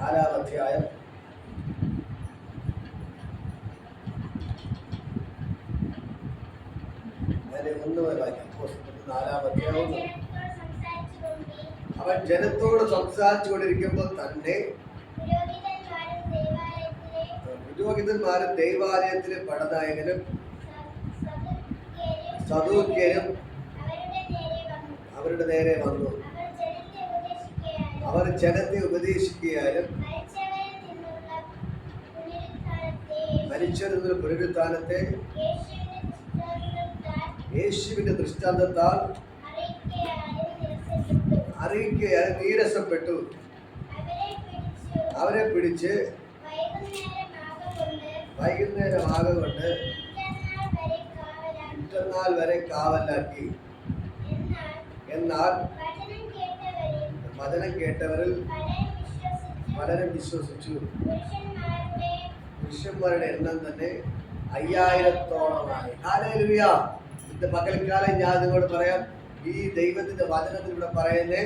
4-ാം അധ്യായം 1 മുതൽ വായിക്കാം. 4-ാം അധ്യായം. അവൻ ജനത്തോട് സംസാരിച്ചു കൊണ്ടിരിക്കുമ്പോൾ തന്നെ പുരോഹിതന്മാരും ദൈവാലയത്തിലെ പടനായകനും സദൂക്യരും അവരുടെ നേരെ വന്നു. അവർ ജനത്തെ ഉപദേശിക്കുകയാലും മരിച്ചവരിൽ നിന്ന് പുനരുത്ഥാനത്തെ യേശുവിന്റെ ദൃഷ്ടാന്തത്താൽ അറിയിക്കുകയാൽ നീരസപ്പെട്ടു. അവരെ പിടിച്ച് വൈകുന്നേരമാകൊണ്ട് പിറ്റന്നാൾ വരെ കാവലാക്കി. എന്നാൽ വചനം കേട്ടവരിൽ പലരും വിശ്വസിച്ചു. പുരുഷന്മാരുടെ എണ്ണം തന്നെ 5000-ഓളമായി. ഹല്ലേലൂയ. ഇന്ന് പകൽക്കാലം ഞാൻ നിങ്ങളോട് പറയാം, ഈ ദൈവത്തിന്റെ വചനത്തിലൂടെ പറയുന്നത്,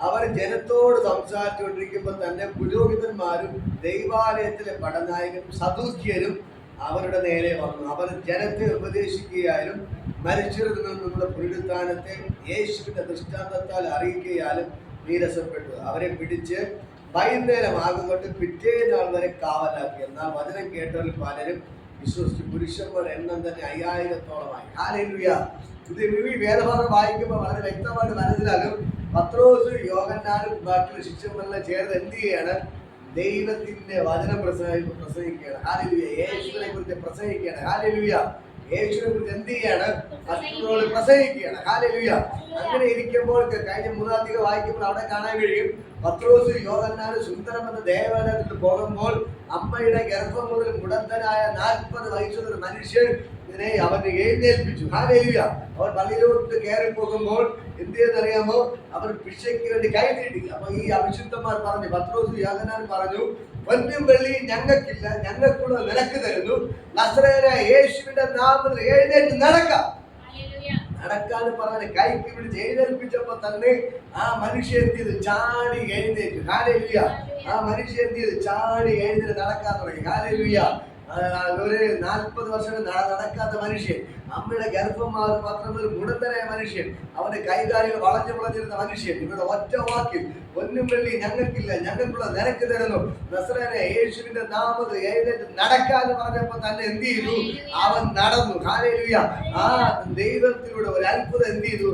അവർ ജനത്തോട് സംസാരിച്ചുകൊണ്ടിരിക്കുമ്പോൾ തന്നെ പുരോഹിതന്മാരും ദൈവാലയത്തിലെ പടനായകനും സദൂക്യരും അവരുടെ നേരെ വന്നു. അവർ ജനത്തെ ഉപദേശിക്കുകയാലും മരിച്ചവരിൽ നിന്നുള്ള പുനരുത്ഥാനത്തെ യേശുവിന്റെ ദൃഷ്ടാന്തത്താൽ അറിയിക്കുകയാലും നീരസപ്പെട്ടു. അവരെ പിടിച്ച് വൈകുന്നേരം ആകൊണ്ട് പിറ്റേന്നാൾ വരെ കാവലാക്കി. എന്നാൽ വചനം കേട്ടവരിൽ പലരും വിശ്വസിച്ചു. പുരുഷന്മാരുടെ എണ്ണം തന്നെ 5000-ഓളമായി. ഹല്ലേലൂയ. ഇത് ഈ വേദഭാഗം വായിക്കുമ്പോൾ വളരെ വ്യക്തമായിട്ട് മനസ്സിലാകും. പത്രോസും യോഹന്നാനും ബാക്കിയുള്ള ശിഷ്യന്മാരെല്ലാം ചേർന്ന് എന്ത് ചെയ്യാണ്? ദൈവത്തിന്റെ വചനം പ്രസംഗിക്കുകയാണ്. ഹല്ലേലൂയ. യേശുവിനെ കുറിച്ച് പ്രസംഗിക്കുകയാണ്. ഹല്ലേലൂയ. യേശുവിനെ കുറിച്ച് എന്ത് ചെയ്യാണ്? മറ്റുള്ളവർ പ്രസംഗിക്കുകയാണ്. ഹല്ലേലൂയ. അങ്ങനെ ഇരിക്കുമ്പോൾ കഴിഞ്ഞ 3-ാം തീയതി വായിക്കുമ്പോൾ അവിടെ കാണാൻ കഴിയും, പത്രോസ് യോഹന്നാനും സുന്ദരമെന്ന ദേവാലയത്തിൽ പോകുമ്പോൾ അമ്മയുടെ ഗർഭം മുതൽ മുടന്തനായ 40 വയസ്സുള്ള ഒരു മനുഷ്യനെ അവന് എഴുന്നേൽപ്പിച്ചു. ഹല്ലേലൂയ. അവർ പള്ളിയിലോട്ട് കയറി പോകുമ്പോൾ എന്ത് ചെയ്യുന്നറിയാമോ? അവർ ഭിക്ഷയ്ക്ക് വേണ്ടി കൈ നീട്ടി. അപ്പൊ ഈ അവിശുദ്ധന്മാർ പറഞ്ഞു, പത്രോസ് യോഹന്നാൻ പറഞ്ഞു, പൊന്നും വെള്ളിയും ഞങ്ങൾക്കില്ല, ഞങ്ങൾക്കുള്ള നിനക്ക് തരുന്നു. നസറേയനായ യേശുവിന്റെ നാമത്തിൽ എഴുന്നേറ്റ് നടക്കാം. നടക്കാന്ന് പറഞ്ഞ കൈക്ക് പിടിച്ച് എഴുന്നേൽപ്പിച്ചപ്പോ തന്നെ ആ മനുഷ്യൻ എന്ത് ചെയ്ത്? ചാടി എഴുന്നേറ്റു. ഹല്ലേലൂയ. ആ മനുഷ്യൻ എന്ത് ചെയ്ത്? ചാടി എഴുന്നേറ്റ് നടക്കാൻ തുടങ്ങി. ഹല്ലേലൂയ. ഒരു 40 വർഷം നടക്കാത്ത മനുഷ്യൻ, അമ്മയുടെ ഗർഭം മാത്രം മുടന്തനായ മനുഷ്യൻ, അവന്റെ കൈകാലുകൾ വളഞ്ഞിരുന്ന മനുഷ്യൻ ഇവിടെ ഒറ്റ വാക്കിൽ പൊന്നും വെള്ളി ഞങ്ങൾക്കില്ല, ഞങ്ങൾക്കുള്ള നിനക്ക് തരുന്നു. നസറേയനായ യേശുവിന്റെ നാമത്തിൽ എഴുന്നേറ്റ് നടക്കാന്ന് പറഞ്ഞപ്പോ തന്നെ എന്ത് ചെയ്തു? അവൻ നടന്നു. ഹല്ലേലൂയ. ആ ദൈവത്തിലൂടെ ഒരു അത്ഭുതം എന്ത് ചെയ്തു?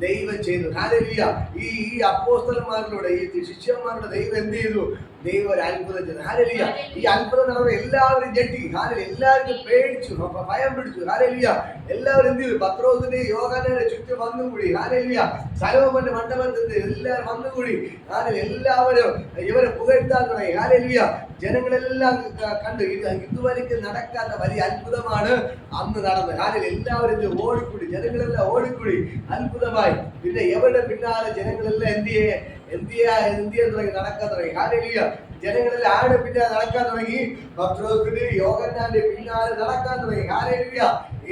ദൈവം ചെയ്തു. ഹല്ലേലൂയ. ഈ അപ്പോസ്തലന്മാരിലൂടെ, ഈ ശിഷ്യന്മാരുടെ ദൈവം എന്ത് ചെയ്തു? ദൈവം ഒരു അത്ഭുതം ചെയ്തു. ഹല്ലേലൂയ. ഈ അത്ഭുതം നടന്ന എല്ലാവരും ഞെട്ടി. എല്ലാവർക്കും പേടിച്ചു, ഭയം പിടിച്ചു. ഹല്ലേലൂയ. എല്ലാവരും എന്ത് ചെയ്തു? പത്രോസിന്റെ യോഹന്നാന്റെ ചുറ്റും വന്നുകൂടി. ഹല്ലേലൂയ. സലോമോന്റെ മണ്ഡപത്തിൽ എല്ലാവരും വന്നുകൂടി. എല്ലാവരും ഇവരെ പുകഴ്ത്താൻ തുടങ്ങി. ഹല്ലേലൂയ. ജനങ്ങളെല്ലാം കണ്ടു. ഇതുവരെയ്ക്ക് നടക്കാത്ത വലിയ അത്ഭുതമാണ് അന്ന് നടന്നത്. കാരണം എല്ലാവരും ഓടിക്കൂടി, ജനങ്ങളെല്ലാം ഓടിക്കൂടി. അത്ഭുതമായി. പിന്നെ എവരുടെ പിന്നാലെ ജനങ്ങളെല്ലാം എന്ത് ചെയ്യാൻ തുടങ്ങി? നടക്കാൻ തുടങ്ങി. ഹല്ലേലൂയ. ജനങ്ങളെല്ലാം ആരുടെ പിന്നാലെ നടക്കാൻ തുടങ്ങി? പത്രോസിന്റെ യോഹന്നാന്റെ പിന്നാലെ നടക്കാൻ തുടങ്ങി. ഹല്ലേലൂയ.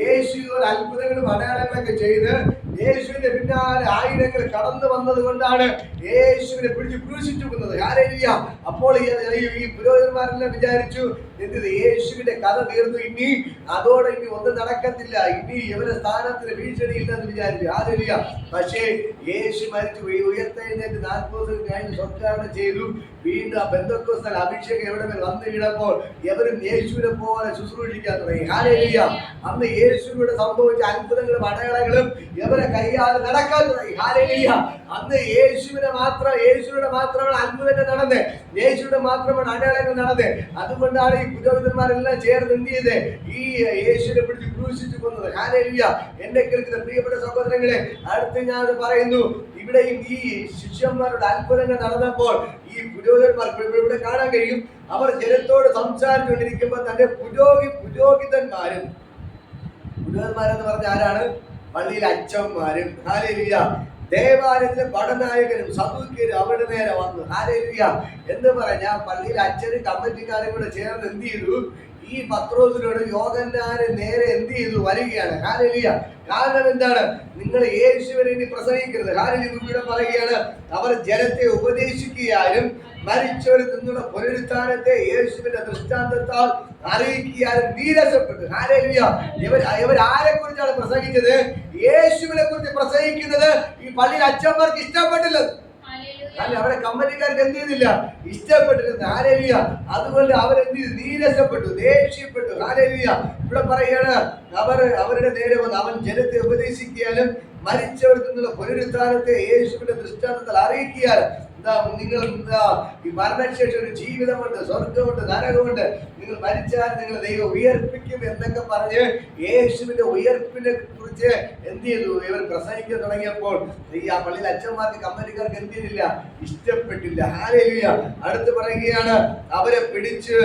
യേശു അത്ഭുതങ്ങളും അടയാളങ്ങളൊക്കെ ചെയ്ത് യേശുവിന്റെ പിന്നാലെ ആയിരങ്ങൾ കടന്നു വന്നത് കൊണ്ടാണ് യേശുവിനെ പിടിച്ച് ക്രൂശിച്ചു കൊന്നത്. ഹല്ലേലൂയ. അപ്പോൾ ഈ പുരോഹിതന്മാരെല്ലാം വിചാരിച്ചു, എന്ത്? യേശുവിന്റെ കഥ തീർന്നു, ഇനി അതോടെ ഇനി ഒന്നും നടക്കത്തില്ല, ഇനി ഇവരുടെ സ്ഥാനത്തിന് ഭീഷണിയില്ലെന്ന് വിചാരിച്ചു. ഹല്ലേലൂയ. പക്ഷേ യേശു മരിച്ചു ഉയർത്തെഴുന്നേറ്റ് 40 ദിവസം കഴിഞ്ഞ് സ്വപ്നം ചെയ്തു. വീണ്ടും ആ പെന്തക്കോസ്തൽ അഭിഷേകം എവിടെ മേൽ വന്നു വീണപ്പോൾ എവരും യേശുവിനെ പോലെ ശുശ്രൂഷിക്കാൻ തുടങ്ങി. ഹല്ലേലൂയ. അന്ന് യേശുവിനോട് സംഭവിച്ച അത്ഭുതങ്ങളും അടയാളങ്ങളും എവരെ കൈയാതെ നടക്കാൻ തുടങ്ങി. ഹല്ലേലൂയ. അന്ന് യേശുവിനോട് മാത്രമാണ് അത്ഭുതങ്ങൾ നടന്നത്, യേശുവിന്റെ മാത്രമാണ് അടയാളങ്ങൾ നടന്നത്. അതുകൊണ്ടാണ് ഈ പുരോഹിതന്മാരെല്ലാം ചേർന്ന് എന്ത് ചെയ്ത്? ഈ യേശുവിനെ പിടിച്ച് ക്രൂശിച്ചു കൊന്നത്. ഹല്ലേലൂയ. എന്നെ കേൾക്കുന്ന പ്രിയപ്പെട്ട സഹോദരങ്ങളെ, അടുത്ത് ഞാൻ പറയുന്നു, ഇവിടെയും ഈ ശിഷ്യന്മാരുടെ അത്ഭുതങ്ങൾ നടന്നപ്പോൾ ഈ പുരോഹിതന്മാർ ഇവിടെ കാണാൻ കഴിയും, അവർ ജനത്തോട് സംസാരിച്ചുകൊണ്ടിരിക്കുമ്പോൾ തന്നെ പുരോഹിതന്മാരെന്ന് പറഞ്ഞ ആരാണ്? പള്ളിയിലെ അച്ഛന്മാരും. ഹല്ലേലൂയ. ദേവാലയത്തിലെ പടനായകനും സദൂക്യരും അവരുടെ നേരെ വന്നു. ഹല്ലേലൂയ. എന്ന് പറഞ്ഞാൽ പള്ളിയിലെ അച്ഛനും കമ്മിറ്റിക്കാരും കൂടെ ചേർന്ന് എന്ത് ചെയ്തു? ഈ ഈ പത്രോസിനോട് യോഹന്നാന് നേരെ എന്ത് ചെയ്തു വരികയാണ്. ഹല്ലേലൂയ. കാരണം എന്താണ്? നിങ്ങൾ യേശുവിനെ ഇനി പ്രസംഗിക്കരുത്. ഹല്ലേലൂയ പറയുകയാണ്, അവർ ജനത്തെ ഉപദേശിക്കുകയാലും മരിച്ചവരിൽ നിന്നുള്ള പുനരുത്ഥാനത്തെ യേശുവിന്റെ ദൃഷ്ടാന്തത്താൽ അറിയിക്കാനും നീരസപ്പെട്ടു. ഹല്ലേലൂയ. ഇവർ ആരെ കുറിച്ചാണ് പ്രസംഗിച്ചത്? യേശുവിനെ കുറിച്ച് പ്രസംഗിക്കുന്നത് ഈ പള്ളിയിൽ അച്ഛന്മാർക്ക് ഇഷ്ടപ്പെട്ടില്ല. അല്ല, അവരെ കമ്പനിക്കാർക്ക് എന്ത് ചെയ്തില്ല? ഇഷ്ടപ്പെട്ടിരുന്നു. ഹല്ലേലൂയ. അതുകൊണ്ട് അവരെന്ത് ചെയ്തു? നീരസപ്പെട്ടു, ദേഷ്യപ്പെട്ടു. ഹല്ലേലൂയ. ഇവിടെ പറയാണ്, അവരുടെ നേരെ വന്ന് അവൻ ജനത്തെ ഉപദേശിക്കാനും മരിച്ചവരിൽ നിന്നുള്ള പുനരുത്ഥാനത്തെ യേശുവിന്റെ ദൃഷ്ടാന്തത്തിൽ അറിയിക്കാനും. നിങ്ങൾ ഈ മരണശേഷം ഒരു ജീവിതമുണ്ട്, സ്വർഗമുണ്ട്, നരകമുണ്ട്, നിങ്ങൾ മരിച്ചാൽ നിങ്ങൾ ദൈവം ഉയർപ്പിക്കും എന്നൊക്കെ പറഞ്ഞ് യേശുവിന്റെ ഉയർപ്പിനെ കുറിച്ച് എന്ത് ചെയ്തു? ഇവർ പ്രസംഗിക്കാൻ തുടങ്ങിയപ്പോൾ ഈ ആ പള്ളിയിൽ അച്ഛന്മാർക്ക് കമ്പനിക്കാർക്ക് എന്ത് ചെയ്തില്ല? ഇഷ്ടപ്പെട്ടില്ല. ഹല്ലേലൂയ. അടുത്ത് പറയുകയാണ്, അവരെ പിടിച്ച്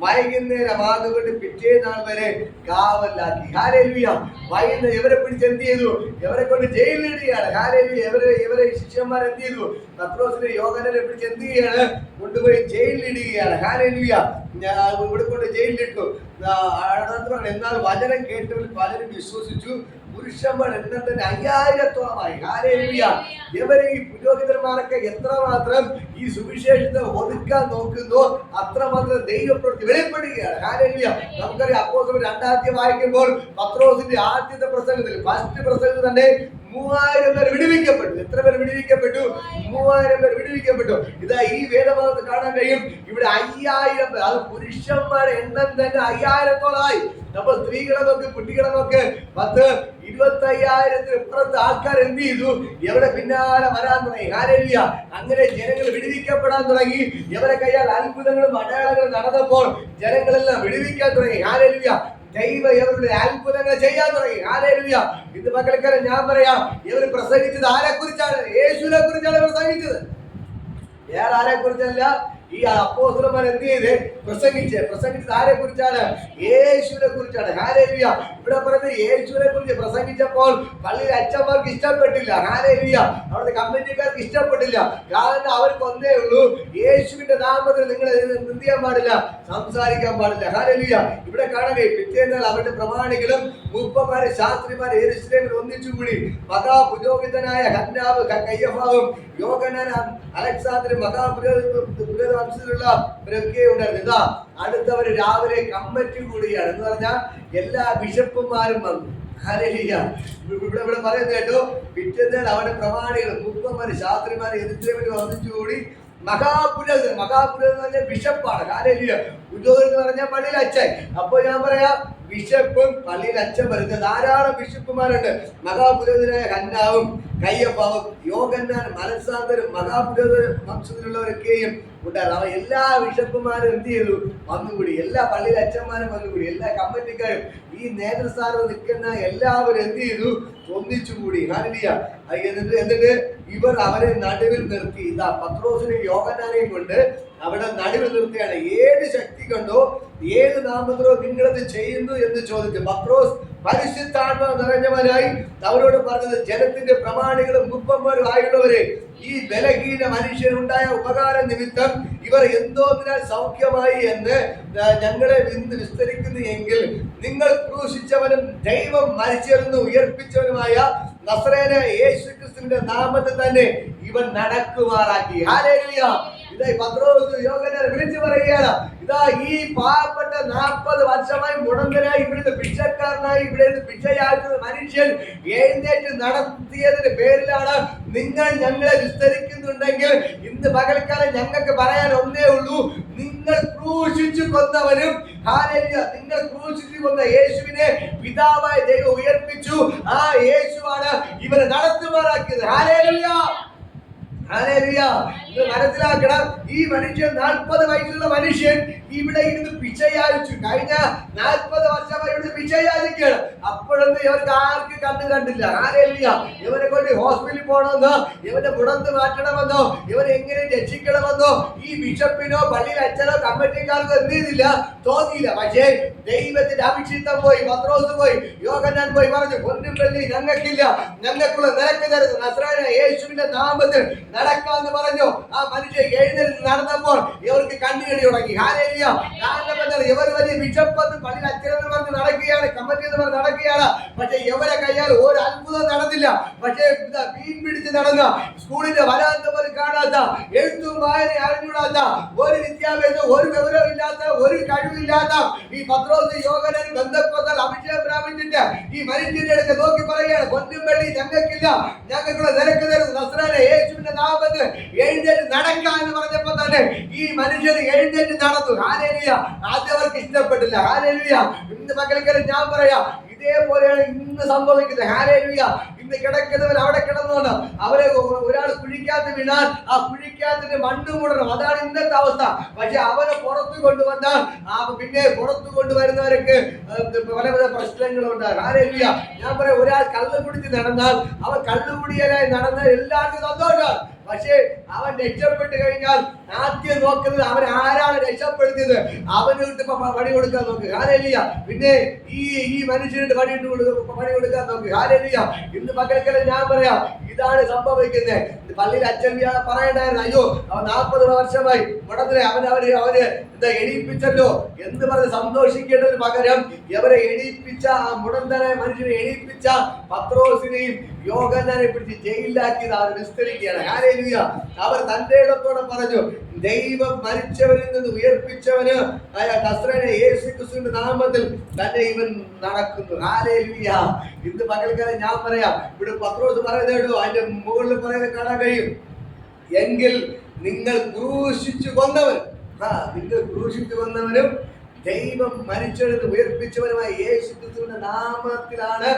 വൈകുന്നേരമാകുകൊണ്ട് പിറ്റേന്നാൾ വരെ കാവലാക്കി. ഹല്ലേലൂയ. വൈകുന്നേരം ഇവരെ പിടിച്ച് എന്ത് ചെയ്തു? ഇവരെ കൊണ്ട് ജയിലിടുകയാണ്. ഹല്ലേലൂയ. ഇവരെ ശിഷ്യന്മാർ എന്ത് ചെയ്തു? പത്രോസിനെ യോഹന്നാനെ പിടിച്ച് എന്ത് ചെയ്യാണ്? കൊണ്ടുപോയി ജയിലിടുകയാണ്. ഹല്ലേലൂയ. ഇവിടെ കൊണ്ട് ജയിലിലിട്ടു. എന്നാൽ വചനം കേട്ടവരിൽ പലരും വിശ്വസിച്ചു. പുരുഷന്മാർ എണ്ണം തന്നെ 5000-ഓളമായി. ഹല്ലേലൂയ. ഇവരെ ഈ പുരോഹിതന്മാരൊക്കെ എത്രമാത്രം ഈ സുവിശേഷത്തെ ഒതുക്കാൻ നോക്കുന്നോ അത്രമാത്രം ദൈവപ്രവൃത്തി വെളിപ്പെടുകയാണ്. ഹല്ലേലൂയ. നമുക്കറിയാം, അപ്പോസ്തലർ 2 അധ്യായം വായിക്കുമ്പോൾ പത്രോസിന്റെ ആദ്യത്തെ പ്രസംഗത്തിൽ, ഫസ്റ്റ് പ്രസംഗത്തിൽ തന്നെ 3000 പേർ വിടുവിക്കപ്പെട്ടു. എത്ര പേർ വിടുവിക്കപ്പെട്ടു? 3000 പേർ വിടുവിക്കപ്പെട്ടു. ഇതാ ഈ വേദഭാഗത്ത് കാണാൻ കഴിയും. ഇവിടെ 5000 പേർ, അത് പുരുഷന്മാരുടെ എണ്ണം തന്നെ 5000-ഓളമായി. നമ്മൾ സ്ത്രീകളെ നോക്ക്, കുട്ടികളെ നോക്ക്, 10-25,000 ഇപ്പുറത്ത് ആൾക്കാർ എന്ത് ചെയ്തു? എവിടെ പിന്നാലെ വരാൻ തുടങ്ങി. ഹല്ലേലൂയ. അങ്ങനെ ജനങ്ങൾ വിടുവിക്കപ്പെടാൻ തുടങ്ങി. ഇവരെ കയ്യാൽ അത്ഭുതങ്ങളും അടയാളങ്ങളും നടന്നപ്പോൾ ജനങ്ങളെല്ലാം വിടുവിക്കാൻ തുടങ്ങി. ഹല്ലേലൂയ. ദൈവം ഇവരുടെ അത്ഭുതങ്ങൾ ചെയ്യാൻ തുടങ്ങി. ഹല്ലേലൂയ. ഇത് മക്കൾക്കാരെ ഞാൻ പറയാം, ഇവർ പ്രസംഗിച്ചത് ആരെ കുറിച്ചാണ്? യേശുവിനെ കുറിച്ചാണ് പ്രസംഗിച്ചത്. വേറെ ആരെ കുറിച്ചല്ല. ഈ അപ്പോസ്തലന്മാർ എന്ത് ചെയ്ത്? പ്രസംഗിച്ചത് ആരെ കുറിച്ചാണ്? യേശുവിനെ കുറിച്ചാണ്. ഹല്ലേലൂയ. ഇവിടെ പറയുന്നത് യേശുവിനെ കുറിച്ച് പ്രസംഗിച്ചപ്പോൾ പള്ളിയിൽ അച്ഛന്മാർക്ക് ഇഷ്ടപ്പെട്ടില്ല. ഹല്ലേലൂയ. അവിടുത്തെ കമ്മിറ്റിക്കാർക്ക് ഇഷ്ടപ്പെട്ടില്ല. കാരണം അവർക്ക് ഒന്നേ ഉള്ളൂ, യേശുവിന്റെ നാമത്തിൽ നിങ്ങൾ എന്ത് ചെയ്യാൻ പാടില്ല? സംസാരിക്കാൻ പാടില്ല. ഹല്ലേലൂയ. ഇവിടെ കാണുക, പിറ്റേന്നാൾ അവരുടെ പ്രമാണികളും മൂപ്പന്മാരെ ശാസ്ത്രിമാരെ യെരൂശലേമിൽ ഒന്നിച്ചുകൂടി. മഹാപുരോഹിതനായ ഹന്നാവ്, കയ്യഫാവും, യോഹന്നാൻ, അലക്സാണ്ടറും മഹാപുരോഹിതവംശത്തിലുള്ളവരൊക്കെ ഉണ്ടായിരുന്നു. ഇതാ അടുത്തവര് രാവിലെ കമ്മിറ്റി കൂടിയാണ്. എന്ന് പറഞ്ഞാൽ എല്ലാ ബിഷപ്പുമാരും വന്നു. ഹല്ലേലൂയ. ഇവിടെ പറയുന്നത് കേട്ടോ, പിറ്റേന്നാൾ അവരുടെ പ്രമാണികളും മൂപ്പന്മാര് ശാസ്ത്രിമാരെ യെരൂശലേമിൽ ഒന്നിച്ചുകൂടി. മഹാപുരോഹിതൻ എന്ന് പറഞ്ഞാൽ ബിഷപ്പാണ്. ഹല്ലേലൂയ. പുരോഹിതൻ എന്ന് പറഞ്ഞാൽ പള്ളിയിൽ അച്ഛൻ. അപ്പൊ ഞാൻ പറയാം, ബിഷപ്പും പള്ളിയിൽ അച്ഛൻ വരുന്നത് ധാരാളം ബിഷപ്പുമാരുണ്ട്. മഹാപുരോഹിതനായ ഹന്നാവും, കയ്യഫാവും, യോഹന്നാൻ, അലക്സാണ്ടറും മഹാപുരോഹിത വംശത്തിലുള്ളവരൊക്കെയും ഉണ്ടായിരുന്നു. അവ എല്ലാ ബിഷപ്പുമാരും എന്ത് ചെയ്തു? വന്നുകൂടി. എല്ലാ പള്ളിയിലെ അച്ഛന്മാരും വന്നുകൂടി. എല്ലാ കമ്മിറ്റിക്കാരും ഈ നേതൃസ്ഥാനത്ത് നിൽക്കുന്ന എല്ലാവരും എന്ത് ചെയ്തു? ഒന്നിച്ചുകൂടി. ഹല്ലേലൂയ. എന്നിട്ട് ഇവർ അവരെ നടുവിൽ നിർത്തി. ഇതാ പത്രോസിനെയും യോഹന്നാനെയും കൊണ്ട് അവിടെ നടുവിൽ നിർത്തിയാണ്. ഏത് ശക്തി കൊണ്ടോ ഏത് നാമത്തിലോ നിങ്ങളത് ചെയ്യുന്നു എന്ന് ചോദിച്ചു. പത്രോസ് പരിശുദ്ധാത്മാവ് നിറഞ്ഞവരായി അവരോട് പറഞ്ഞത്, ജനത്തിന്റെ പ്രമാണികളും മുപ്പന്മാരും ആയുള്ളവരെ, ഈ ബലഹീന മനുഷ്യനുണ്ടായ ഉപകാര നിമിത്തം ഇവർ എന്തോന്നിനാൽ സൗഖ്യമായി എന്ന് ഞങ്ങളെ വിസ്തരിക്കുന്നു എങ്കിൽ, നിങ്ങൾ ക്രൂശിച്ചവനും ദൈവം മരിച്ചിരുന്നു ഉയർപ്പിച്ചവനുമായ നസറേനായ യേശുക്രിസ്തുവിന്റെ നാമത്തിൽ തന്നെ ഇവൻ നടക്കുമാറാക്കി. ഹല്ലേലൂയ. ഇതാ പത്രോസ് യോഹന്നാനെ വിളിച്ചു പറയുകയാണ്, ഇതാ ഈ പാവപ്പെട്ട 40 വർഷമായി മുടന്തനായി ഇവിടുത്തെ ഭിക്ഷക്കാരനായി ഇവിടെ ഭിക്ഷയാക്കുന്ന മനുഷ്യൻ എഴുന്നേറ്റ് നടത്തിയതിന്റെ പേരിലാണ് നിങ്ങൾ ഞങ്ങളെ വിസ്തരിക്കുന്നുണ്ടെങ്കിൽ, ഇന്ന് പകൽക്കാലം ഞങ്ങൾക്ക് പറയാൻ ഒന്നേ ഉള്ളൂ, നിങ്ങൾ ക്രൂശിച്ചു കൊന്നവനും, ഹല്ലേലൂയ, നിങ്ങൾ ക്രൂശിച്ചു കൊന്ന യേശുവിനെ പിതാവായ ദൈവം ഉയർപ്പിച്ചു. ആ യേശുവാണ് ഇവരെ നടത്തുമാറാക്കിയത്. ഹല്ലേലൂയ. ഹല്ലേലൂയ. ഇത് മനസ്സിലാക്കണം. ഈ മനുഷ്യൻ 40 വയസ്സുള്ള മനുഷ്യൻ ഇവിടെ ഇരുന്ന് പിച്ചയാഴിച്ചു. കഴിഞ്ഞ 40 വർഷമായി ഇവിടെ പിച്ചയാഴിക്കുകയാണ്. അപ്പോഴൊന്നും ഇവർക്ക് ആർക്ക് കണ്ടില്ല. ഹല്ലേലൂയ. ഇവനെ കൊണ്ട് ഹോസ്പിറ്റലിൽ പോകണമെന്നോ, ഇവന്റെ മുടന്ത് മാറ്റണമെന്നോ, ഇവനെ എങ്ങനെ രക്ഷിക്കണമെന്നോ ഈ ബിഷപ്പിനോ പള്ളിയിൽ അച്ഛനോ കമ്മിറ്റിക്കാർക്കോ എന്ത് ചെയ്തില്ല, തോന്നിയില്ല. പക്ഷേ ദൈവത്തിന്റെ അഭിഷിക്തം പോയി, പത്രോസ് പോയി, യോഹന്നാൻ പോയി പറഞ്ഞു, ഒന്നും വെള്ളി ഞങ്ങൾക്കില്ല, ഞങ്ങൾക്കുള്ള നിരക്ക് തരുന്നു, നസ്രായനായ യേശുവിന്റെ നാമത്തിൽ നടക്കാമെന്ന് പറഞ്ഞു. ആ മനുഷ്യൻ എഴുന്നേറ്റ് നടന്നപ്പോൾ ഇവർക്ക് കണ്ണുകടി തുടങ്ങി. ഹല്ലേലൂയ. കാരണം എന്താണ്? ഇവർ വലിയ ബിഷപ്പെന്ന് പള്ളിയിൽ അച്ഛനെന്ന് പറഞ്ഞ് നടക്കുകയാണ്, കമ്മിറ്റി എന്ന് പറഞ്ഞ് നടക്കുകയാണ്. പക്ഷെ ഇവരെ കയ്യാൽ ഒരു അത്ഭുതം നടന്നില്ല. പക്ഷേ മീൻ പിടിച്ച് നടന്ന, സ്കൂളിന്റെ വരാന്ത പോലും കാണാത്ത, എഴുത്തും വായന അറിഞ്ഞൂടാത്ത, ഒരു വിദ്യാഭ്യാസം, ഒരു വിവരവും ഇല്ലാത്ത, ഒരു കഴിവില്ലാത്ത ഈ പത്രോസ്, യോഹന്നാൻ, ബന്ധക്കോസ്താൽ അഭിഷേകം പ്രാപിച്ചിട്ട് ഈ മനുഷ്യന്റെ അടുത്ത് നോക്കി പറയുകയാണ്, പൊന്നും വെള്ളി ഞങ്ങൾക്കില്ല, ഞങ്ങൾക്കുള്ള നിരക്ക് തരും, നസ്രായനായ യേശുവിന്റെ നാമത്തിൽ എഴുന്നേറ്റ് നടക്കാം എന്ന് പറഞ്ഞപ്പോൾ തന്നെ ഈ മനുഷ്യർ എഴുന്നേറ്റ് നടന്നു. ഹല്ലേലൂയ. ആദ്യം അവർക്ക് ഇഷ്ടപ്പെട്ടില്ല. ഹല്ലേലൂയ. ഇന്ന് മക്കൾക്ക് ഞാൻ പറയാം, ഇതേപോലെയാണ് ഇന്ന് സംഭവിക്കുന്നത്. ഹല്ലേലൂയ. ഇന്ന് കിടക്കുന്നവൻ അവിടെ കിടന്നോണ്ട് അവരെ ഒരാൾ കുഴിക്കാത്ത വീണാൽ ആ കുഴിക്കാത്തിന്റെ മണ്ണ് മൂടണം. അതാണ് ഇന്നത്തെ അവസ്ഥ. പക്ഷെ അവരെ പുറത്തു കൊണ്ടുവന്നാൽ പിന്നെ പുറത്തു കൊണ്ടുവരുന്നവർക്ക് പല പല പ്രശ്നങ്ങളുണ്ട്. ഹല്ലേലൂയ. ഞാൻ പറയാം, ഒരാൾ കള്ളു കുടിച്ച് നടന്നാൽ അവൻ കള്ളുകുടിയനായി നടന്നാൽ എല്ലാവർക്കും സന്തോഷമാണ്. പക്ഷേ അവൻ രക്ഷപ്പെട്ട് കഴിഞ്ഞാൽ ആദ്യം നോക്കുന്നത് അവൻ ആരാണ് രക്ഷപ്പെടുത്തിയത്, അവന് പണി കൊടുക്കാൻ നോക്ക്. ഹല്ലേലൂയ. പിന്നെ ഈ മനുഷ്യന് പണി കൊടുക്കാൻ നോക്ക്. ഹല്ലേലൂയ. ഇന്ന് മക്കൾക്കെല്ലാം ഞാൻ പറയാം, ഇതാണ് സംഭവിക്കുന്നത്. പള്ളിയിൽ അച്ഛൻ പറയണ്ടായിരുന്നു, അയ്യോ അവൻ 40 വർഷമായി മുടന്നിലെ അവര് എന്താ എണീപ്പിച്ചല്ലോ എന്ന് പറഞ്ഞ് സന്തോഷിക്കേണ്ടതിന് പകരം ഇവരെ എണീപ്പിച്ച ആ മുടന്തനായ മനുഷ്യനെ എണീപ്പിച്ച പത്രോസിനെയും യോഹന്നാനെ പിടിച്ച് ജയിലിലാക്കിയത് അവർ വിസ്തരിക്കുകയാണ്. ഹല്ലേലൂയ. അവർ തന്റെ ഇടത്തോടെ പറഞ്ഞു, ദൈവം മരിച്ചവരിൽ നിന്ന് ഉയർപ്പിച്ചവന് നസ്രായനായ യേശുക്രിസ്തുവിന്റെ നാമത്തിൽ തന്നെ ഇവൻ നടക്കുന്നു. ഹല്ലേലൂയ. ഇന്ന് പകൽക്കാലം ഞാൻ പറയാം, ഇവിടെ പത്രോസ് പറയുന്നേടോ, അതിന്റെ മുകളിൽ പറയുന്നത് കാണാൻ കഴിയും. എങ്കിൽ നിങ്ങൾ ക്രൂശിച്ചു കൊന്നവൻ, നിങ്ങൾ ക്രൂശിച്ചു കൊന്നവനും ദൈവം മരിച്ചെടുത്ത് ഉയർപ്പിച്ചവനുമായ യേശുക്രിസ്തുവിന്റെ നാമത്തിലാണ്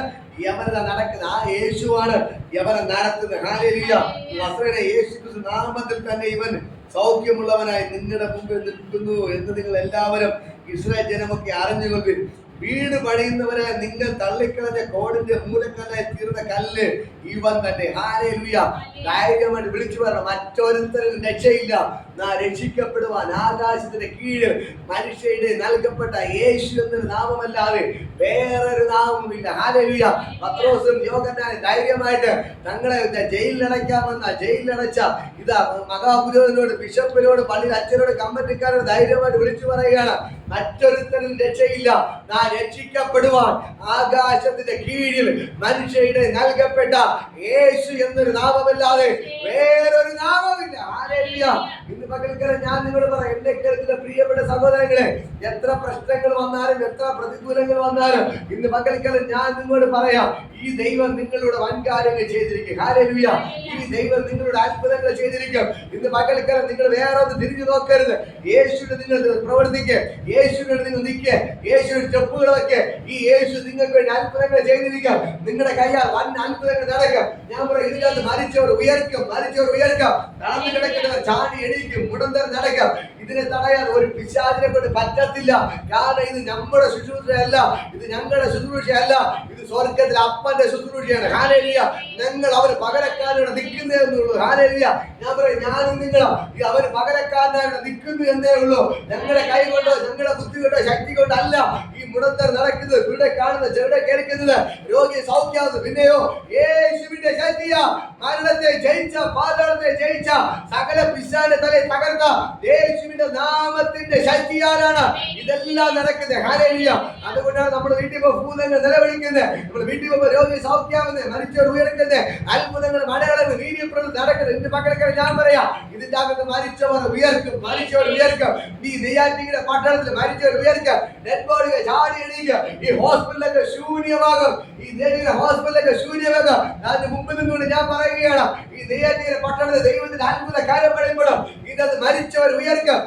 യവന നടക്കുന്നത്. ആ യേശുവാണ് യവന നടത്തുന്നത്. ഹല്ലേലൂയ. നസ്രായനായ യേശുക്രിസ്തു നാമത്തിൽ തന്നെ ഇവൻ സൗഖ്യമുള്ളവനായി നിങ്ങളുടെ മുമ്പിൽ നിൽക്കുന്നു എന്ന് നിങ്ങൾ എല്ലാവരും ഇസ്രായേൽ ജനമൊക്കെ അറിഞ്ഞുകൊള്ളുവിൻ. വീട് പണിയുന്നവരെ നിങ്ങൾ തള്ളിക്കളഞ്ഞ കോടിന്റെ മൂലക്കല്ലായി തീർന്ന കല്ല് ഇവൻ തന്നെ. ഹല്ലേലൂയ. ധൈര്യമായിട്ട് വിളിച്ചു പറയണം, മറ്റൊരുത്തരും രക്ഷയില്ല. രക്ഷിക്കപ്പെടുവാൻ ആകാശത്തിന്റെ കീഴിൽ മനുഷ്യരുടെ നൽകപ്പെട്ട യേശു എന്നൊരു നാമമല്ലാതെ വേറൊരു നാമമില്ല. ഹല്ലേലൂയ. പത്രോസും യോഹന്നാനും ധൈര്യമായിട്ട് തങ്ങളെ ജയിലിലടച്ച ഇതാ മഹാപുരോഹിതനോട്, ബിഷപ്പിനോട്, പള്ളിയിൽ അച്ഛനോട്, കമ്മിറ്റിക്കാരോട് ധൈര്യമായിട്ട് വിളിച്ചു പറയുകയാണ്, മറ്റൊരുത്തരും രക്ഷയില്ല. രക്ഷിക്കപ്പെടുവാൻ ആകാശത്തിന്റെ കീഴിൽ മനുഷ്യരുടെ നൽകപ്പെട്ട യേശു എന്നൊരു നാമമല്ലാതെ വേറൊരു നാമമില്ല. ഹല്ലേലൂയ. ഇന്ന് പകൽക്കാലം ഞാൻ നിങ്ങളോട് പറയാം, എന്റെ കേൾക്കുന്ന പ്രിയപ്പെട്ട സഹോദരങ്ങളെ, എത്ര പ്രശ്നങ്ങൾ വന്നാലും എത്ര പ്രതികൂലങ്ങൾ വന്നാലും ഇന്ന് പകൽക്കാലം ഞാൻ നിങ്ങളോട് പറയാം, ഈ ദൈവം നിങ്ങളുടെ വൻകാര്യങ്ങൾ ചെയ്തിരിക്കും. ഹല്ലേലൂയ. ഈ ദൈവം നിങ്ങളുടെ അത്ഭുതങ്ങൾ ചെയ്തിരിക്കും. ഇന്ന് പകൽക്കാലം നിങ്ങൾ വേറെ ഒന്ന് തിരിഞ്ഞു നോക്കരുത്. യേശുവിനെ നിങ്ങൾ പ്രവർത്തിക്കുക, യേശുവിനോട് നിങ്ങൾ നിൽക്കുക, യേശുവിന്റെ സ്റ്റെപ്പുകൾ വെക്കുക. ഈ യേശു നിങ്ങൾക്ക് വേണ്ടി അത്ഭുതങ്ങൾ ചെയ്തിരിക്കാം. നിങ്ങളുടെ കയ്യാൽ വൻ അത്ഭുതങ്ങൾ നടക്കാം. ഞാൻ പറയും, ഇതിനകത്ത് മരിച്ചവർ ഉയർക്കും, തളർന്നു കിടക്കുന്നവർ ചാടി എണീക്കും, മുടന്തർ നടക്കാം. ഇതിനെ തടയാൻ ഒരു പിശാചിനെ കൊണ്ട് പറ്റത്തില്ല. കാരണം ഇത് നമ്മുടെ ശുശ്രൂഷയല്ല, ഇത് ഞങ്ങളുടെ ശുശ്രൂഷയല്ല, ഇത് സ്വർഗത്തിലെ അപ്പന്റെ ശുശ്രൂഷയാണ്. ഹല്ലേലൂയ. ഞങ്ങൾ അവർ പകരക്കാരനാണ് നിൽക്കുന്നേ എന്നുള്ളൂ. ഹല്ലേലൂയ. ഞാൻ പറയും, ഞാനും നിങ്ങളും അവർ പകരക്കാരനാണ് നിൽക്കുന്നു എന്നേ ഉള്ളൂ. ഞങ്ങളുടെ കൈ കൊണ്ടോ ഞങ്ങളുടെ ബുദ്ധി കൊണ്ടോ ശക്തി കൊണ്ടല്ല ഈ മുടന്തർ നടക്കുന്നത്, ഇവിടെ കാണുന്നത്, ചെറുടെ കേൾക്കുന്നത്, രോഗിയെ സൗഖ്യമാകുന്നത്. പിന്നെയോ യേശുവിന്റെ ശക്തിയാ, മരണത്തെ ജയിച്ച, പാതാളത്തെ ജയിച്ച, സകല പിശാചിന്റെ തലയെ തകർത്ത യേശുവിന്റെ നാമത്തിന്റെ ശക്തിയാലാണ് ഇതെല്ലാം നടക്കുന്നത്. ഹല്ലേലൂയ. അതുകൊണ്ടാണ് നമ്മൾ വീട്ടിൽ ഭൂതങ്ങൾ നിലവിളിക്കുന്നത്, നമ്മൾ വീട്ടിൽ രോഗി സൗഖ്യമാകുന്നത്, മരിച്ചവർ ഉയർക്കുന്നത്, അത്ഭുതങ്ങൾ, മടകളങ്ങൾ, വീര്യപ്രവൃത്തി നടക്കുന്നത്. ഇതിന്റെ പകരക്കാരെ ഞാൻ പറയാം, ഇതിന്റെ അകത്ത് മരിച്ചവർ ഉയർക്കും, മരിച്ചവർ ഉയർക്കും. ഈ നെയ്യാറ്റിൻകര പട്ടണത്തിൽ മരിച്ചവർ ഉയർക്കും, ഡെഡ് ബോഡികൾ ചാടി എണീക്കും. ഈ ഹോസ്പിറ്റലൊക്കെ ശൂന്യമാകും, ഈ ഹോസ്പിറ്റലൊക്കെ ശൂന്യമാകും. അതിന് മുമ്പിൽ നിന്നുകൊണ്ട് ഞാൻ പറയുകയാണ്, ഈ നെയ്യാറ്റിൻകര പട്ടണത്തിൽ ദൈവത്തിന്റെ അത്ഭുത കാര്യം പറയുമ്പോഴും ഇതിനകത്ത് മരിച്ചവർ ഉയർക്കും.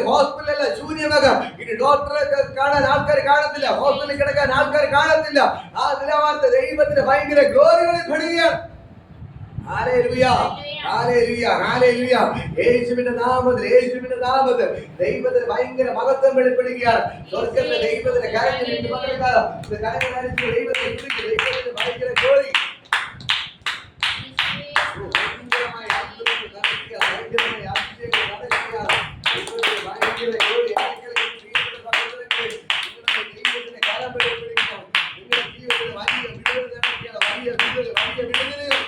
ഹോസ്പിറ്റലല്ല ശൂന്യമാകും. ഇനി ഡോക്ടറെ കാണാൻ ആൾക്കാർ കാണത്തില്ല, ഹോസ്പിറ്റലിൽ കിടക്കാൻ ആൾക്കാർ കാണത്തില്ല. ആ നിലവാരത്തെ ദൈവത്തിന്റെ ഭയങ്കര ഗ്ലോറികളിൽ പെടുകയാണ്. ഹല്ലേലൂയ. ഹല്ലേലൂയ. ഹല്ലേലൂയ. യേശുവിന്റെ നാമത്തിൽ, യേശുവിന്റെ നാമത്തിൽ ദൈവത്തിന് ഭയങ്കര മഹത്വം വെളിപ്പെടുകയാണ്. സ്വർഗ്ഗത്തിലെ ദൈവത്തിന്റെ കരങ്ങളിൽ ഇന്ന് പകൽക്കാലം കരങ്ങളടിച്ച് ദൈവത്തിന്റെ ഭയങ്കര ഗ്ലോറി, ഭയങ്കരമായ അത്ഭുതങ്ങൾ നടക്കുക, ഭയങ്കരമായ അതിശയങ്ങൾ നടക്കുക, ഭയങ്കര ഗ്ലോറി. ദൈവത്തിന്റെ കരം വെളിപ്പെടുകയാണ്. നിങ്ങളുടെ ജീവിതത്തിൽ വലിയ വിടുതൽ നടക്കുകയാണ്, വലിയ വിടുതൽ, വലിയ വിടുതലുകൾ.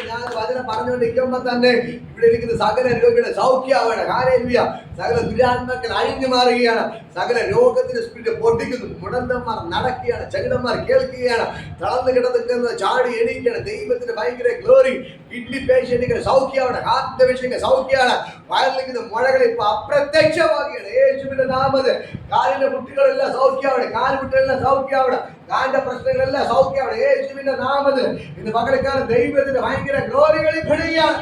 ഞാൻ വചനം പറഞ്ഞുകൊണ്ടിരിക്കുമ്പോ തന്നെ ഇവിടെ ഇരിക്കുന്ന സകല രോഗിയുടെ സൗഖ്യമാണ്. ഹല്ലേലൂയ. സകല ദുരാത്മാക്കൾ അഴിഞ്ഞു മാറുകയാണ്. സകല രോഗത്തിന്റെ സ്പിരിറ്റ് പൊട്ടിക്കുന്നു. മുടന്തന്മാർ നടക്കുകയാണ്, ചെകിടന്മാർ കേൾക്കുകയാണ്, തളർന്നു കിടക്കുന്ന ചാടി എണീക്കുകയാണ്. ദൈവത്തിന്റെ ഭയങ്കര ഗ്ലോറി. കിഡ്നി പേഷ്യന്റുകൾ സൗഖ്യമാണ്, ഹാർട്ട് പേഷ്യന്റ് സൗഖ്യമാണ്. വയറിലിരിക്കുന്ന മുഴകൾ ഇപ്പൊ അപ്രത്യക്ഷമാകുകയാണ് യേശുവിന്റെ നാമത്തിൽ. കാലിന്റെ മുട്ടുകളെല്ലാം സൗഖ്യമാണ്, കാൽമുട്ടെല്ലാം സൗഖ്യമാണ്, കാലിന്റെ പ്രശ്നങ്ങളെല്ലാം സൗഖ്യമാണ് യേശുവിന്റെ നാമത്തിൽ. ഇന്ന് പകൽക്കാലം ദൈവത്തിന്റെ ഭയങ്കര ഗ്ലോറി വെളിപ്പെടുകയാണ്.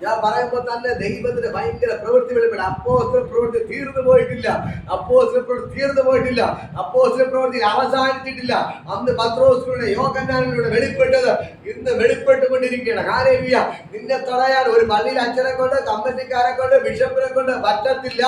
ഞാൻ പറയുമ്പോ തന്നെ ദൈവത്തിന്റെ ഭയങ്കര പ്രവൃത്തി വെളിപ്പെടും. അപ്പോസ്തല പ്രവൃത്തി തീർന്നു പോയിട്ടില്ല. അപ്പോസ്തല പ്രവൃത്തി തീർന്നു പോയിട്ടില്ല. അപ്പോസ്തല പ്രവൃത്തി അവസാനിച്ചിട്ടില്ല. അന്ന് പത്രോസിലൂടെ യോഹന്നാനിലൂടെ വെളിപ്പെട്ടത് ഇന്ന് വെളിപ്പെട്ടുകൊണ്ടിരിക്കുകയാണ്. ഹല്ലേലൂയ. നിന്നെ തടയാൻ ഒരു പള്ളിയിൽ അച്ഛനെ കൊണ്ട്, കമ്മിറ്റിക്കാരെ കൊണ്ട്, ബിഷപ്പിനെ കൊണ്ട് പറ്റത്തില്ല.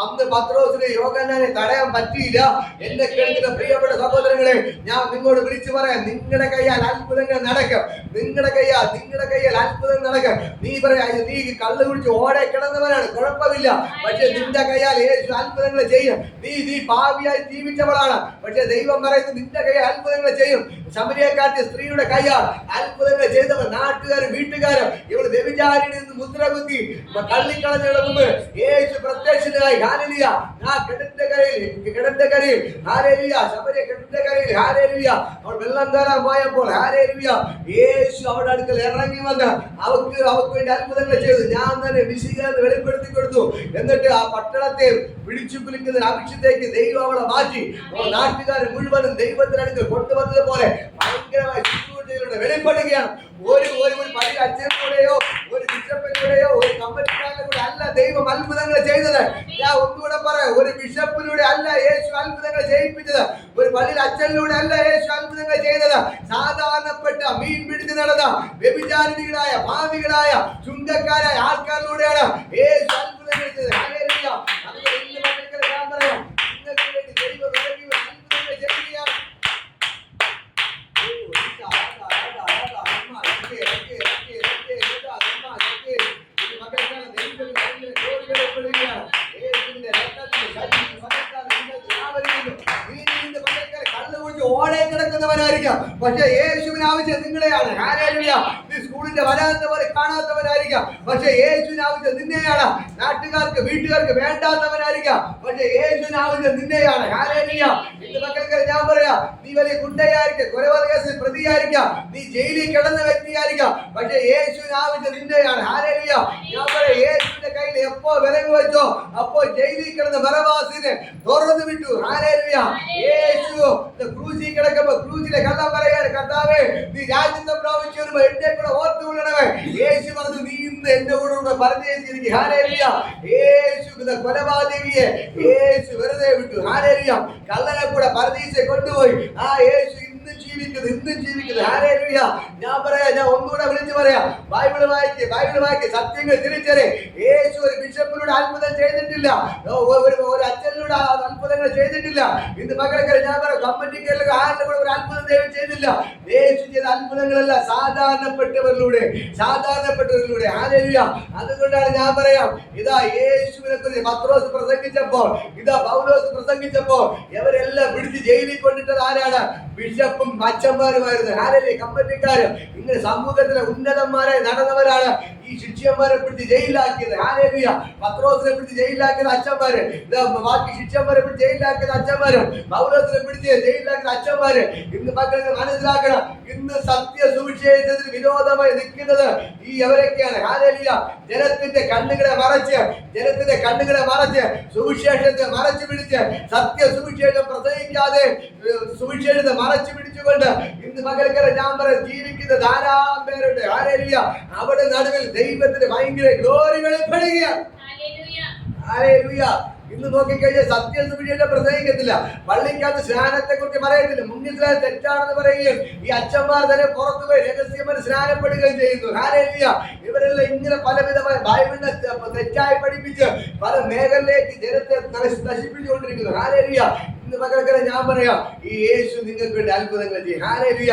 അന്ന് പത്രോസിനെ യോഹന്നാനെ തടയാൻ പറ്റിയില്ല. എന്നെ കേൾക്കുന്ന പ്രിയപ്പെട്ട സഹോദരങ്ങളെ, ഞാൻ നിങ്ങളോട് വിളിച്ചു പറയാം, നിങ്ങളുടെ കയ്യാൽ അത്ഭുതങ്ങൾ നടക്കും. നിങ്ങളുടെ കയ്യാൽ അത്ഭുതം നടക്കും. നീ പറയാ, നീ കള്ളു കുടിച്ച് ഓടെ കിടന്നവനാണ്, കുഴപ്പമില്ല. പക്ഷെ നിന്റെ കയ്യാൽ യേശു അത്ഭുതങ്ങൾ ചെയ്യും. നീ പാപിയായി ജീവിച്ചവളാണ്, പക്ഷെ ദൈവം പറയുന്നത് നിന്റെ കയ്യാൽ അത്ഭുതങ്ങൾ ചെയ്യും. ശമരിയക്കാരത്തെ സ്ത്രീയുടെ കയ്യാൽ അത്ഭുതങ്ങൾ ചെയ്തവർ, നാട്ടുകാരും വീട്ടുകാരും, ഇവള് വ്യഭിചാരിയിൽ നിന്ന് മുദ്ര കുത്തി കള്ളിക്കളഞ്ഞതിന് മുമ്പ് യേശു പ്രത്യക്ഷനായി. ഹല്ലേലൂയ. ആ കിണറ്റിന്റെ കരയിൽ ഹല്ലേലൂയ, ശമരിയ കിണറ്റിന്റെ കരയിൽ ഹല്ലേലൂയ, അവൾ വെള്ളം കയറാൻ പോയപ്പോൾ ഹല്ലേലൂയ, യേശു അവരുടെ അടുക്കൽ ഇറങ്ങി വന്ന് അവർക്ക് വേണ്ടി അത്ഭുതങ്ങൾ ചെയ്തു. ഞാൻ തന്നെ വിശുദ്ധീകരണം വെളിപ്പെടുത്തി കൊടുത്തു. എന്നിട്ട് ആ പട്ടണത്തെ പിടിച്ചു കുലിക്കുന്ന അഭിഷേകത്തേക്ക് ദൈവം അവളെ മാറ്റി. നാട്ടുകാരെ മുഴുവനും ദൈവത്തിനടുക്കൽ കൊണ്ടുവന്നതുപോലെ ഭയങ്കരമായ ശുശ്രൂഷകളുടെ വെളിപ്പെടുകയാണ്. ഒരു പള്ളി അച്ഛനിലൂടെയോ ഒരു ബിഷപ്പിലൂടെയോ ഒരു കമ്മിറ്റിക്കാരിലൂടെ അല്ല ദൈവം അത്ഭുതങ്ങൾ ചെയ്തത്. ഞാൻ ഒന്നുകൂടെ പറയാം, ഒരു ബിഷപ്പിലൂടെ അല്ല യേശു അത്ഭുതങ്ങൾ ചെയ്യിപ്പിച്ചത്. ഒരു പള്ളിയിൽ അച്ഛനിലൂടെ അല്ല യേശു അത്ഭുതങ്ങൾ ചെയ്തത്. സാധാരണപ്പെട്ട മീൻ പിടിച്ച് നടന്ന വ്യഭിചാരിണികളായ, ഭാവികളായ, ചുങ്കക്കാരായ ആൾക്കാരിലൂടെയാണ് യേശു അത്ഭുതങ്ങൾ ചെയ്തത്. ഹല്ലേലൂയ. അതുകൊണ്ട് ഇന്ന് മക്കളെ ഞാൻ പറയാം, നിങ്ങൾക്ക് വേണ്ടി ദൈവം ഇറങ്ങി അത്ഭുതങ്ങൾ ചെയ്യുകയാണ്. ഓടെ കിടക്കുന്നവനായിരിക്കാം, പക്ഷെ യേശുവിന് ആവശ്യം നിങ്ങളെയാണ്. ഹല്ലേലൂയ. നീ സ്കൂളിന്റെ വരാത്തവരെ കാണാത്തവനായിരിക്കാം, പക്ഷെ യേശുവിന് ആവശ്യം നിന്നെയാണ്. നാട്ടുകാർക്ക് വീട്ടുകാർക്ക് വേണ്ടാത്തവനായിരിക്കാം, പക്ഷെ യേശുവിന് ആവശ്യം നിന്നെയാണ്. ഹല്ലേലൂയ. ഇന്ന് മക്കൾക്ക് ഞാൻ പറയാം, നീ വലിയ കുണ്ടയായിരിക്കാം, കൊലപാതക കേസിൽ പ്രതിയായിരിക്കാം, നീ ജയിലിൽ കിടന്ന വ്യക്തിയായിരിക്കാം, പക്ഷെ യേശുവിന് ആവശ്യം നിന്നെയാണ്. ഹല്ലേലൂയ. ഞാൻ പറയാം, യേശുവിന്റെ കയ്യിൽ എപ്പോ വിലങ്ങ് വെച്ചോ അപ്പോ ജയിലിൽ കിടന്ന ബറബാസിനെ തുറന്നു വിട്ടു. ഹല്ലേലൂയ. യേശു ക്രൂശിൽ കിടക്കുമ്പോ ക്രൂശിലെ കള്ളം പറയാണ്, കർത്താവേ നീ രാജ്യത്വം പ്രാപിച്ചു വരുമ്പോ എന്നെ കൂടെ ഓർത്തുകൊള്ളണമേ. യേശു പറഞ്ഞു, നീ ഇന്ന് എന്റെ കൂടെ പറഞ്ഞേച്ചിരിക്കും. ഹല്ലേലൂയ. യേശു കൊലപാതകിയെ യേശു വെറുതെ വിട്ടു. ഹല്ലേലൂയ. കള്ളനെ കൂടെ പരദീസെ കൊണ്ടുപോയി. ആ യേശു ഇന്നും ജീവിക്കുന്നത്. ഹല്ലേലൂയ. ഞാൻ പറയാം, ഞാൻ ഒന്നുകൂടെ വിളിച്ചു പറയാം, ബൈബിൾ വായിക്ക്, സത്യങ്ങൾ തിരിച്ചറി. യേശു ഒരു ബിഷപ്പിലൂടെ അത്ഭുതം ചെയ്തിട്ടില്ല, ഒരു അച്ഛനിലൂടെ അത്ഭുതങ്ങൾ ചെയ്തിട്ടില്ല. ഇന്ന് മക്കളെ ഞാൻ പറയാം, കമ്മിറ്റിക്കാരിലൂടെ ആരുടെ കൂടെ ഒരു അത്ഭുതം ദൈവം ചെയ്തില്ല. യേശു ചെയ്ത അത്ഭുതങ്ങളല്ല സാധാരണപ്പെട്ടവരിലൂടെ. ഹല്ലേലൂയ. അതുകൊണ്ടാണ് ഞാൻ പറയാം, ഇതാ യേശുവിനെ കുറിച്ച് പത്രോസ് പ്രസംഗിച്ചപ്പോൾ, ഇതാ പൗലോസ് പ്രസംഗിച്ചപ്പോൾ ഇവരെല്ലാം പിടിച്ച് ജയിലിൽ കൊണ്ടിട്ടത് ആരാണ്? ബിഷപ്പും അച്ഛന്മാരുമായിരുന്നു. ഹല്ലേലൂയ. കമ്മിറ്റിക്കാരും ഇങ്ങനെ സമൂഹത്തിലെ ഉന്നതന്മാരായി നടന്നവരാണ് ഈ ശിഷ്യന്മാരെ പിടിച്ച് ജയിലിലാക്കിയത്. ഹല്ലേലൂയ. പത്രോസിനെ പിടിച്ച് ജയിലിലാക്കിയത് അച്ഛന്മാര്, ബാക്കി ശിഷ്യന്മാരെ പിടിച്ച് ജയിലിലാക്കിയത് അച്ഛന്മാരും, പൗലോസിനെ പിടിച്ച് ജയിലിലാക്കിയത് അച്ഛന്മാര്. ഇന്ന് മക്കളെ മനസ്സിലാക്കണം, ഇന്ന് സത്യ സുവിശേഷത്തിന് വിരോധമായി നിൽക്കുന്നത് ഈ എവരൊക്കെയാണ്. ഹല്ലേലൂയ. ജനത്തിന്റെ കണ്ണുകളെ മറച്ച് സുവിശേഷത്തെ മറച്ചു പിടിച്ച് സത്യ സുവിശേഷം പ്രസംഗിക്കാതെ സുവിശേഷത്തെ മറച്ചു പിടിച്ചുകൊണ്ട് ഇന്ന് മകൾക്കരെ ഞാൻ പറയാം ജീവിക്കുന്ന ധാരാളം പേരുണ്ട്. ഹല്ലേലൂയ. അവിടെ നടുവിൽ ദൈവത്തിന് ഭയങ്കര ഗ്ലോറി വെളിപ്പെടുകയാണ്. ഹല്ലേലൂയ. ഇന്ന് നോക്കിക്കഴിഞ്ഞാൽ സത്യ സുവിശേഷം പ്രസംഗിക്കത്തില്ല, പള്ളിക്കകത്ത് സ്നാനത്തെ കുറിച്ച് പറയത്തില്ല, മുന്നിൽ തെറ്റാണെന്ന് പറയുകയും ഈ അച്ഛന്മാർ തന്നെ പുറത്തുപോയി രഹസ്യമായി സ്നാനപ്പെടുകയും ചെയ്യുന്നു. ഹല്ലേലൂയ. ഇവരെല്ലാം ഇങ്ങനെ പലവിധമായ ബൈബിളിനെ തെറ്റായി പഠിപ്പിച്ച് പല മേഖലയിലേക്ക് ജനത്തെ നശിപ്പിച്ചുകൊണ്ടിരിക്കുന്നു. ഹല്ലേലൂയ. ഇന്ന് പകൽക്കാലം ഞാൻ പറയാം, ഈ യേശു നിങ്ങൾക്ക് വേണ്ടി അത്ഭുതങ്ങൾ ചെയ്യും. ഹല്ലേലൂയ.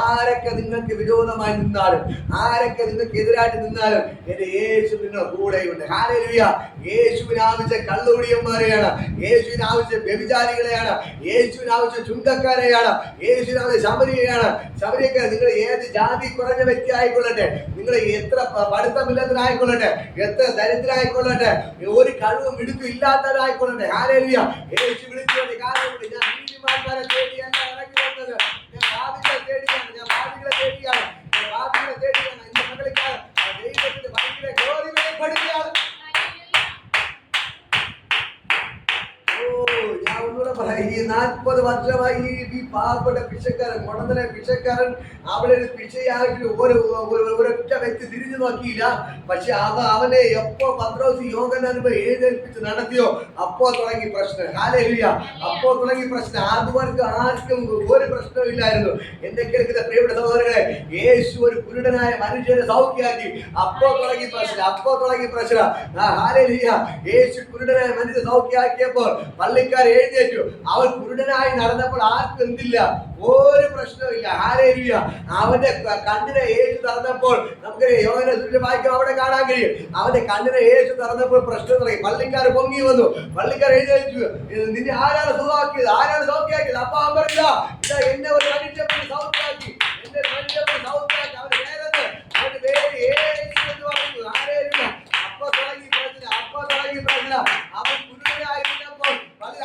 ആരൊക്കെ നിങ്ങൾക്ക് വിരോധമായി നിന്നാലും, ആരൊക്കെ നിങ്ങൾക്ക് എതിരായിട്ട് നിന്നാലും, എന്റെ യേശു നിങ്ങളുടെ കൂടെയുണ്ട്. ഹല്ലേലൂയ. യേശുവിന് ആവശ്യം കള്ളുകുടിയന്മാരെയാണ്, യേശുവിന് ആവശ്യം വ്യഭിചാരികളെയാണ്, യേശുവിന് ആവശ്യം ചുങ്കക്കാരെയാണ്, യേശുവിന് ആവശ്യം ശബരിയെയാണ്. ശബരിയൊക്കെ നിങ്ങൾ ഏത് ജാതി കുറഞ്ഞ വ്യക്തി ആയിക്കൊള്ളട്ടെ, നിങ്ങൾ എത്ര പഠിത്തമില്ലാത്തവരായിക്കൊള്ളട്ടെ, എത്ര ദരിദ്രരായിക്കൊള്ളട്ടെ, ഒരു കഴിവും മിടുക്കും ഇല്ലാത്തവരായിക്കൊള്ളട്ടെ, ഹല്ലേലൂയ, യേശു വിളിച്ചുകൊണ്ട് കാര്യമുണ്ട്. ഞാൻ നീതിമാന്മാരെ തേടിയല്ല ഇറങ്ങി വന്നത്, ഞാൻ പാപികളെ തേടിയാണ്, ഞാൻ പാപികളെ തേടിയാണ്, ഞാൻ പാപികളെ തേടിയാണ്. എന്റെ മകളിക്കാർ ദൈവത്തിന്റെ ഭയങ്കര ഗ്ലോറി വെളിപ്പെടുകയാണ്. ഞാൻ ഒന്നുകൂടെ പറയാം, ഈ 40 വർഷമായി ഈ പാവപ്പെട്ട പിച്ചക്കാരൻ, മുടന്തനെ പിച്ചക്കാരൻ, അവിടെ ഒരു പിച്ചയായിട്ട് ഒരൊറ്റ വ്യക്തി തിരിഞ്ഞു നോക്കിയില്ല. പക്ഷെ അവനെ എപ്പോ പത്രോസ് യോഹന്നാനെ എഴുന്നേൽപ്പിച്ച് നടത്തിയോ അപ്പോ തുടങ്ങി പ്രശ്നം. ഹല്ലേലൂയ. അപ്പോ തുടങ്ങി പ്രശ്നം. അതുവർക്ക് ആർക്കും ഒരു പ്രശ്നവും ഇല്ലായിരുന്നു. എന്നെ കേൾക്കുന്ന പ്രിയപ്പെട്ട സഹോദരങ്ങളെ, യേശു ഒരു കുരുടനായ മനുഷ്യനെ സൗഖ്യമാക്കി. അപ്പോ തുടങ്ങി പ്രശ്നം, അപ്പോ തുടങ്ങി പ്രശ്നം. ഹല്ലേലൂയ. യേശു കുരുടനായ മനുഷ്യനെ സൗഖ്യമാക്കിയപ്പോൾ പള്ളിക്കാർ എഴുന്നേറ്റു. അവൻ കുരുടനായി നടന്നപ്പോൾ ആർക്കും എന്തില്ല, ഒരു പ്രശ്നമില്ല. ഹല്ലേലൂയ. അവന്റെ കണ്ണിനെ യേശു തുറന്നപ്പോൾ നമുക്ക് യോഹന്നാൻ സുവിശേഷം വായിക്കുമ്പോൾ അവിടെ കാണാൻ കഴിയും. അവന്റെ കണ്ണിനെ യേശു തുറന്നപ്പോൾ പ്രശ്നം തുടങ്ങി. പള്ളിക്കാർ പൊങ്ങി വന്നു, പള്ളിക്കാർ എഴുന്നേറ്റു. നിന്നെ ആരാണ് സുഖമാക്കിയത്, ആരാണ് സൗഖ്യമാക്കിയത്? അപ്പൊ അവൻ പറയില്ല, എന്നെ ഒരു മനുഷ്യനെ സൗഖ്യമാക്കി, എന്നെ ഒരു മനുഷ്യനെ സൗഖ്യമാക്കി. അവന്റെ പേരെന്ന്, അവന്റെ പേര് യേശു എന്ന് പറഞ്ഞു. ഹല്ലേലൂയ. അപ്പൊ തുടങ്ങി പ്രശ്നം, അപ്പൊ തുടങ്ങി പ്രശ്നം. അവൻ കുരുടനായിരുന്നപ്പോൾ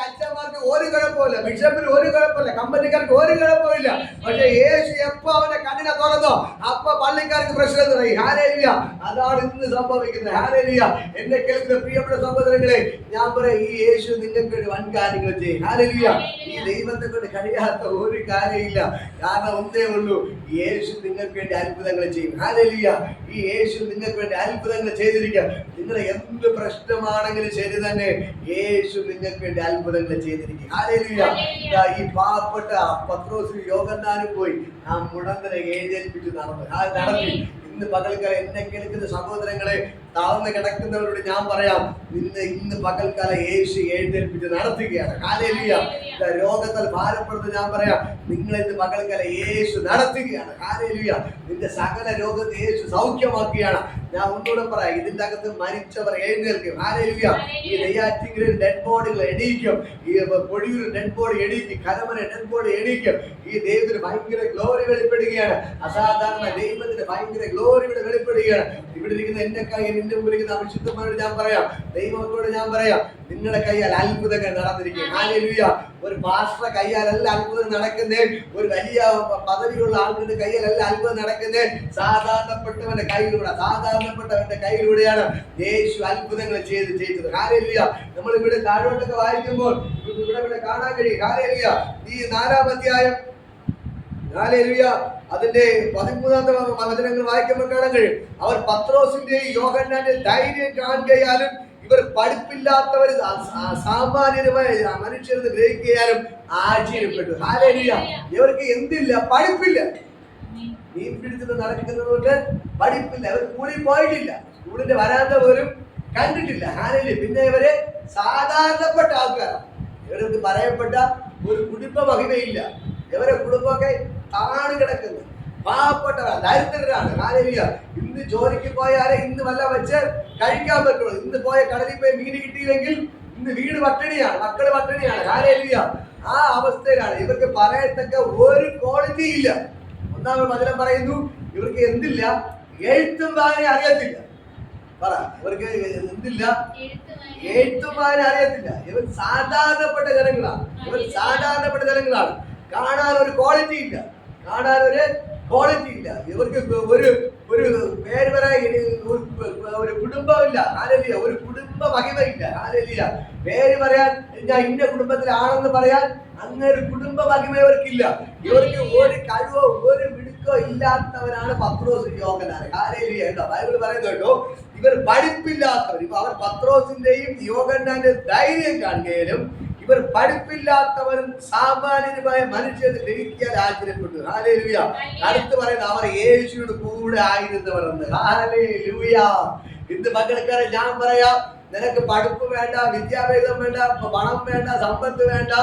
അച്ഛന്മാർക്ക് ഒരു കുഴപ്പമില്ല, ബിഷപ്പിന് ഒരു കുഴപ്പമില്ല, കമ്പനിക്കാർക്ക് ഒരു കുഴപ്പമില്ല. പക്ഷെ യേശു എപ്പോ അവന്റെ കണ്ണിനെ തുറന്നോ അപ്പൊ പള്ളിക്കാർക്ക് പ്രശ്നം തുടങ്ങി. ഹല്ലേലൂയ. അതാണ് ഇന്ന് സംഭവിക്കുന്നത്. ഹല്ലേലൂയ. എന്നെ കേൾക്കുന്ന പ്രിയപ്പെട്ട സഹോദരങ്ങളെ, ഞാൻ പറയാം, ഈ യേശു നിങ്ങൾക്ക് വൻ കാര്യങ്ങൾ ചെയ്യും. ഹല്ലേലൂയ. ഈ ദൈവത്തെ കൊണ്ട് കഴിയാത്ത ഒരു കാര്യമില്ല. കാരണം ഒന്നേ ഉള്ളൂ, യേശു നിങ്ങൾക്ക് വേണ്ടി അത്ഭുതങ്ങൾ ചെയ്യും. ഹല്ലേലൂയ. ഈ യേശു നിങ്ങൾക്ക് വേണ്ടി അത്ഭുതങ്ങൾ ചെയ്തിരിക്കാം. നിങ്ങൾ എന്ത് പ്രശ്നമാണെങ്കിലും ശരി തന്നെ, യേശു നിങ്ങൾക്ക് വേണ്ടി അത്ഭുതങ്ങൾ ചെയ്തിരിക്കും. ഹല്ലേലൂയ. ഈ പാവപ്പെട്ട പത്രോസും യോഹന്നാനും പോയി ആ മുടന്തനെ എഴുന്നേൽപ്പിച്ച് നടത്തി. ഇന്ന് പകൽക്കാലം എന്നെ കേൾക്കുന്ന സഹോദരങ്ങളെ, താഴ്ന്ന് കിടക്കുന്നവരോട് ഞാൻ പറയാം, ഇന്ന് പകൽക്കാലം യേശു എഴുന്നേൽപ്പിച്ച് നടത്തുകയാണ്. ഹല്ലേലൂയ. രോഗത്താൽ ഭാരപ്പെടുന്നത് ഞാൻ പറയാം, നിങ്ങൾ ഇന്ന് പകൽക്കാലം യേശു നടത്തുകയാണ്. ഹല്ലേലൂയ. നിന്റെ സകല രോഗത്തെ യേശു സൗഖ്യമാക്കുകയാണ്. ഞാൻ ഒന്നുകൂടെ പറയാം, ഇതിന്റെ അകത്ത് മരിച്ചവർ എഴുന്നേൽക്കും. ഹല്ലേലൂയ. ഈ നെയ്യാറ്റിൻകരയിൽ ഡെഡ് ബോഡികൾ എണീക്കും, ഈ പൊടിയൂർ ഡെഡ് ബോഡി എണീക്കും, കരമന ഡെഡ് ബോഡി എണീക്കും. ഈ ദൈവത്തിന് ഭയങ്കര ഗ്ലോറി വെളിപ്പെടുകയാണ്. അസാധാരണ ദൈവത്തിന് ഭയങ്കര ഗ്ലോറി ഇവിടെ വെളിപ്പെടുകയാണ്. ഇവിടെ ഇരിക്കുന്ന എന്റെ കൈ, നിന്റെ മുമ്പിലിരിക്കുന്ന അഭിഷിക്തന്മാരോട് ഞാൻ പറയാം, ദൈവത്തോട് ഞാൻ പറയാം, നിങ്ങളുടെ കൈയാൽ അത്ഭുതങ്ങൾ നടന്നിരിക്കും. ഹല്ലേലൂയ. ഒരു പാസ്റ്ററുടെ കൈയാലല്ല അത്ഭുതം നടക്കുന്നേ, ഒരു വലിയ പദവിയുള്ള ആളുകളുടെ കൈയാലല്ല അത്ഭുതം നടക്കുന്നേ, സാധാരണപ്പെട്ടവന്റെ കയ്യിലൂടെയാണ് യേശു അത്ഭുതങ്ങൾ ചെയ്തത്. ഹല്ലേലൂയ. നമ്മൾ ഇവിടെ താഴോട്ടൊക്കെ വായിക്കുമ്പോൾ ഇവിടെ കാണാൻ കഴിയും. ഹല്ലേലൂയ. ഈ 4-ാം അധ്യായം, ഹല്ലേലൂയ, അതിന്റെ 13-ാമത്തെ വചനങ്ങൾ വായിക്കുമ്പോൾ കാണാൻ കഴിയും. അവർ പത്രോസിന്റെയും യോഹന്നാന്റെ ധൈര്യം കാണുകയാലും ഇവർ പഠിപ്പില്ലാത്തവർ സാമാന്യമായ മനുഷ്യരെന്ന് ഗ്രഹിക്കാനും ആശ്ചര്യപ്പെട്ടു. ഹല്ലേലൂയ. ഇവർക്ക് എന്തില്ല, പഠിപ്പില്ല. മീൻ പിടിച്ചത് നടക്കുന്നതുകൊണ്ട് പഠിപ്പില്ല. അവർ സ്കൂളിൽ പോയിട്ടില്ല, സ്കൂളിന്റെ വരാന്ത പോലും കണ്ടിട്ടില്ല. ഹല്ലേലൂയ. പിന്നെ ഇവര് സാധാരണപ്പെട്ട ആൾക്കാരാണ്. ഇവർക്ക് പറയപ്പെട്ട ഒരു കുടുംബ മഹിമയില്ല. ഇവരെ കുടുംബമൊക്കെ താണ് കിടക്കുന്നു, പാവപ്പെട്ടവരാണ്, ദരിദ്രരാണ്. ഹല്ലേലൂയ. ഇന്ന് ജോലിക്ക് പോയാലേ ഇന്ന് വല്ല വെച്ച് കഴിക്കാൻ പറ്റുള്ളൂ. ഇന്ന് പോയ കടലിൽ പോയി മീൻ കിട്ടിയില്ലെങ്കിൽ ഇന്ന് വീട് പട്ടിണിയാണ്, മക്കള് പട്ടിണിയാണ്. ഹല്ലേലൂയ. ആ അവസ്ഥയിലാണ്. ഇവർക്ക് പറയത്തക്ക ഒരു ക്വാളിറ്റി ഇല്ല. 1-ാം വചനം പറയുന്നു, ഇവർക്ക് എന്തില്ല, എഴുത്തും വായന അറിയത്തില്ല. പറ, ഇവർക്ക് എന്തില്ല, എഴുത്തും വായന അറിയത്തില്ല. ഇവർ സാധാരണപ്പെട്ട ജനങ്ങളാണ്. കാണാൻ ഒരു ക്വാളിറ്റി ഇല്ല, ഇവർക്ക് ഒരു പേര് പറയാൻ ഒരു കുടുംബമില്ല. ഹല്ലേലൂയ. ഒരു കുടുംബ മഹിമയില്ല. ഹല്ലേലൂയ. പേര് പറയാൻ, ഞാൻ ഇന്ന കുടുംബത്തിലാണെന്ന് പറയാൻ അങ്ങനെ ഒരു കുടുംബ മഹിമ ഇവർക്കില്ല. ഇവർക്ക് ഒരു കഴിവോ ഒരു മിടുക്കോ ഇല്ലാത്തവരാണ് പത്രോസ്, യോഹന്നാൻ. ഹല്ലേലൂയ. കേട്ടോ, ബൈബിൾ പറയുന്നത് കേട്ടോ, ഇവർ പഠിപ്പില്ലാത്തവർ. ഇപ്പൊ അവർ പത്രോസിന്റെയും യോഹന്നാന്റെ ധൈര്യം കാണുകയും ഇവർ പഠിപ്പില്ലാത്തവരും സാമാന്യനുമായ മനുഷ്യരെ ഗ്രഹിക്കാൻ ആശ്ചര്യപ്പെട്ടു. ഹല്ലേലൂയ. അടുത്ത് പറയുന്നത് അവർ യേശുവിന്റെ കൂടെ ആയിരുന്നവർ എന്ന്. ഹല്ലേലൂയ. ഇന്ന് പങ്കെടുക്കാതെ ഞാൻ പറയാം, നിനക്ക് പഠിപ്പ് വേണ്ട, വിദ്യാഭ്യാസം വേണ്ട, പണം വേണ്ട, സമ്പത്ത് വേണ്ട,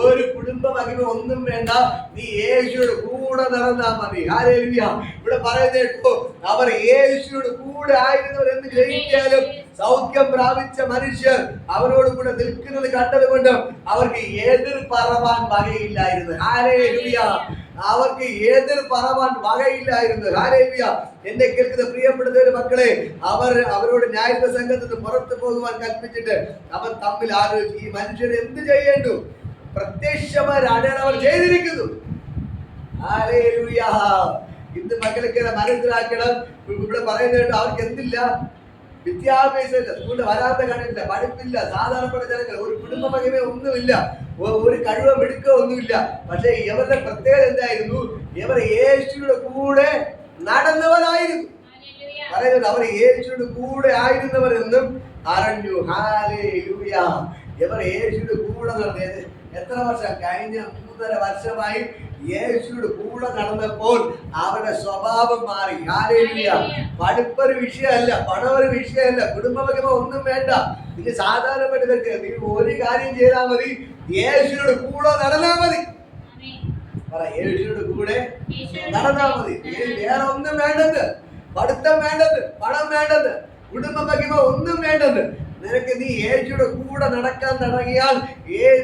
ഒരു കുടുംബ മഹിമ ഒന്നും വേണ്ട. നീ യേശുയുടെ കൂടെ നടന്നാ മതി. ഹല്ലേലൂയ. ഇവിടെ പറയുന്നേട്ടോ, അവർ യേശുയുടെ കൂടെ ആയിരുന്നവർ എന്ന് ഗ്രഹിക്കാനും സൗഖ്യം പ്രാപിച്ച മനുഷ്യർ അവരോട് കൂടെ നിൽക്കുന്നത് കണ്ടത് കൊണ്ട് അവർക്ക് എതിർ പറവാൻ വകയില്ലായിരുന്നു. ഹല്ലേലൂയ. അവർക്ക് എതിർ പറവാൻ വകയില്ലായിരുന്നു. ഹല്ലേലൂയ. എന്നെ കേൾക്കുന്ന പ്രിയപ്പെടുന്ന മക്കളെ, അവരോട് ന്യായ സംഘത്തിൽ നിന്ന് പുറത്തു പോകുവാൻ കൽപ്പിച്ചിട്ട് അവർ തമ്മിൽ ആലോചിച്ചു, ഈ മനുഷ്യർ എന്ത് ചെയ്യേണ്ടു? പ്രത്യക്ഷമായ അടയാളം അവർ ചെയ്തിരിക്കുന്നു. ഹല്ലേലൂയ. ഇന്ന് മക്കളൊക്കെ മനസ്സിലാക്കണം. ഇവിടെ പറയുന്നത് അവർക്ക് എന്തില്ല? വിദ്യാഭ്യാസമില്ല, സ്കൂളിൽ വരാത്ത കണ്ടില്ല, പഠിപ്പില്ല, സാധാരണപ്പെട്ട ജനങ്ങൾ, ഒരു കുടുംബ മഹിമ ഒന്നുമില്ല, ഒരു കഴിവോ മിടുക്കോ ഒന്നുമില്ല. പക്ഷെ ഇവരുടെ പ്രത്യേകത എന്തായിരുന്നു? ഇവർ യേശുവിന്റെ കൂടെ നടന്നവരായിരുന്നു. പറയുന്നത് അവർ യേശുവിന്റെ കൂടെ ആയിരുന്നവരെന്നും അറിഞ്ഞു. ഹല്ലേലൂയ. ഇവർ യേശുവിന്റെ കൂടെ നടന്നത് എത്ര വർഷം? കഴിഞ്ഞ 3.5 വർഷമായി യേശുവിന്റെ കൂടെ നടന്നപ്പോൾ അവരുടെ സ്വഭാവം മാറി. ഹല്ലേലൂയ. പഠിപ്പൊരു വിഷയമല്ല, പണം ഒരു വിഷയമല്ല, കുടുംബമഹിമ ഒന്നും വേണ്ട. ഇത് സാധാരണപ്പെട്ടവർക്ക് നീ ഒരു കാര്യം ചെയ്താൽ മതി, യേശുവിന്റെ കൂടെ നടന്നാ മതി. യേശുവിന്റെ കൂടെ നടന്നാ മതി. വേറെ ഒന്നും വേണ്ടത്, പഠിത്തം വേണ്ടത്, പണം വേണ്ടത്, കുടുംബമഹിമ ഒന്നും വേണ്ടത്. നിനക്ക് നീ യേശുവിന്റെ കൂടെ നടക്കാൻ തുടങ്ങിയാൽ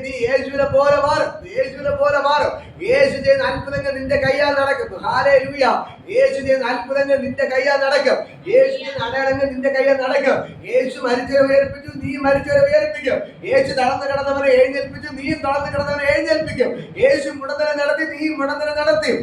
നീ യേശുവിനെ പോലെ മാറും. യേശുവിനെ പോലെ മാറും. യേശു ചെയ്യുന്ന അത്ഭുതങ്ങൾ നിന്റെ കയ്യാൽ നടക്കും. ഹല്ലേലൂയ. യേശു ചെയ്യുന്ന അത്ഭുതങ്ങൾ നിന്റെ കയ്യാൽ നടക്കും. യേശു ചെയ്യുന്ന അടയാളങ്ങൾ നിന്റെ കയ്യാൽ നടക്കും. യേശു മരിച്ചവരെ ഉയർപ്പിച്ചു, നീ മരിച്ചവരെ ഉയർപ്പിക്കും. യേശു തളർന്നു കിടന്നവരെ എഴുന്നേൽപ്പിച്ചു, നീയും തളർന്നു കിടന്നവരെ എഴുന്നേൽപ്പിക്കും. യേശു മുടന്തനെ നടത്തി, നീ മുടന്തനെ നടത്തും.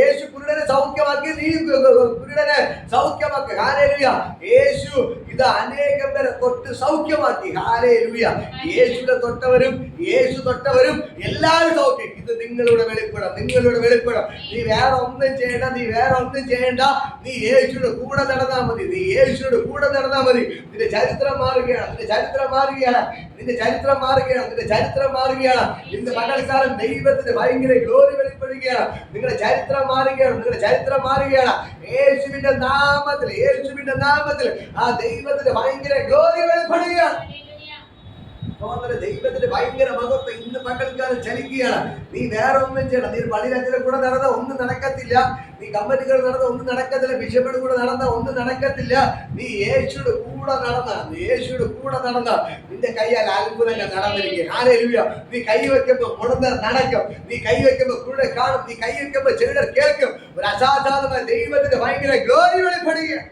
യേശു കുരുടനെ സൗഖ്യമാക്കി, നീ കുരുടനെ സൗഖ്യമാക്കി. ഹല്ലേലൂയ. യേശു ഇത് അനേകം പേരെ തൊട്ട് സൗഖ്യമാക്കി. ഹല്ലേലൂയ. യേശുവിനെ തൊട്ടവരും യേശു തൊട്ടവരും എല്ലാവരും സൗഖ്യം. ഇത് നിങ്ങളുടെ വെളിപ്പെടാം, നിങ്ങളുടെ വെളിപ്പെടാം. നീ വേറെ ഒന്നും ചെയ്യണ്ട, നീ വേറെ ഒന്നും ചെയ്യണ്ട. നീ യേശുവിന്റെ കൂടെ നടന്നാൽ മതി. നീ യേശുവിന്റെ കൂടെ നടന്നാൽ മതി. നിന്റെ ചരിത്രം മാറുകയാണ്, നിന്റെ ചരിത്രം മാറുകയാണ്, നിന്റെ ചരിത്രം മാറുകയാണ്, നിന്റെ ചരിത്രം മാറുകയാണ്. ഇന്ന് പകൽക്കാലം ദൈവത്തിന്റെ ഭയങ്കര ഗ്ലോറി വെളിപ്പെടുകയാണ്. നിങ്ങളുടെ ചരിത്രം മാറുകയാണ്, നിങ്ങളുടെ ചരിത്രം മാറുകയാണ്. യേശുവിന്റെ നാമത്തിൽ, യേശുവിന്റെ നാമത്തിൽ ആ ദൈവത്തിന്റെ ഭയങ്കര ഗ്ലോറി വെളിപ്പെടുകയാണ്. ദൈവത്തിന്റെ ഭയങ്കര മഹത്വം ഇന്ന് പകൽക്കാലം ചലിക്കുകയാണ്. നീ വേറെ ഒന്നും ചെയ്യണം. നീ പള്ളിയിലെ കൂടെ നടന്ന ഒന്നും നടക്കത്തില്ല. നീ കമ്മിറ്റികൾ നടന്ന ഒന്നും നടക്കത്തില്ല. ബിഷപ്പിന്റെ കൂടെ നടന്ന ഒന്നും നടക്കത്തില്ല. നീ യേശുയുടെ കൂടെ നടന്ന, യേശുയുടെ കൂടെ നടന്ന നിന്റെ കയ്യാൽ അത്ഭുതങ്ങൾ നടന്നിരിക്കും. ഹല്ലേലൂയ. നീ കൈ വെക്കുമ്പോൾ മുടന്തർ നടക്കും. നീ കൈ വെക്കുമ്പോൾ കൂടെ കാണും. നീ കൈ വെക്കുമ്പോൾ ചെവിടർ കേൾക്കും. ഒരു അസാധാരണമായ ദൈവത്തിന്റെ ഭയങ്കര ഗ്ലോറി വെളിപ്പെടുകയാണ്.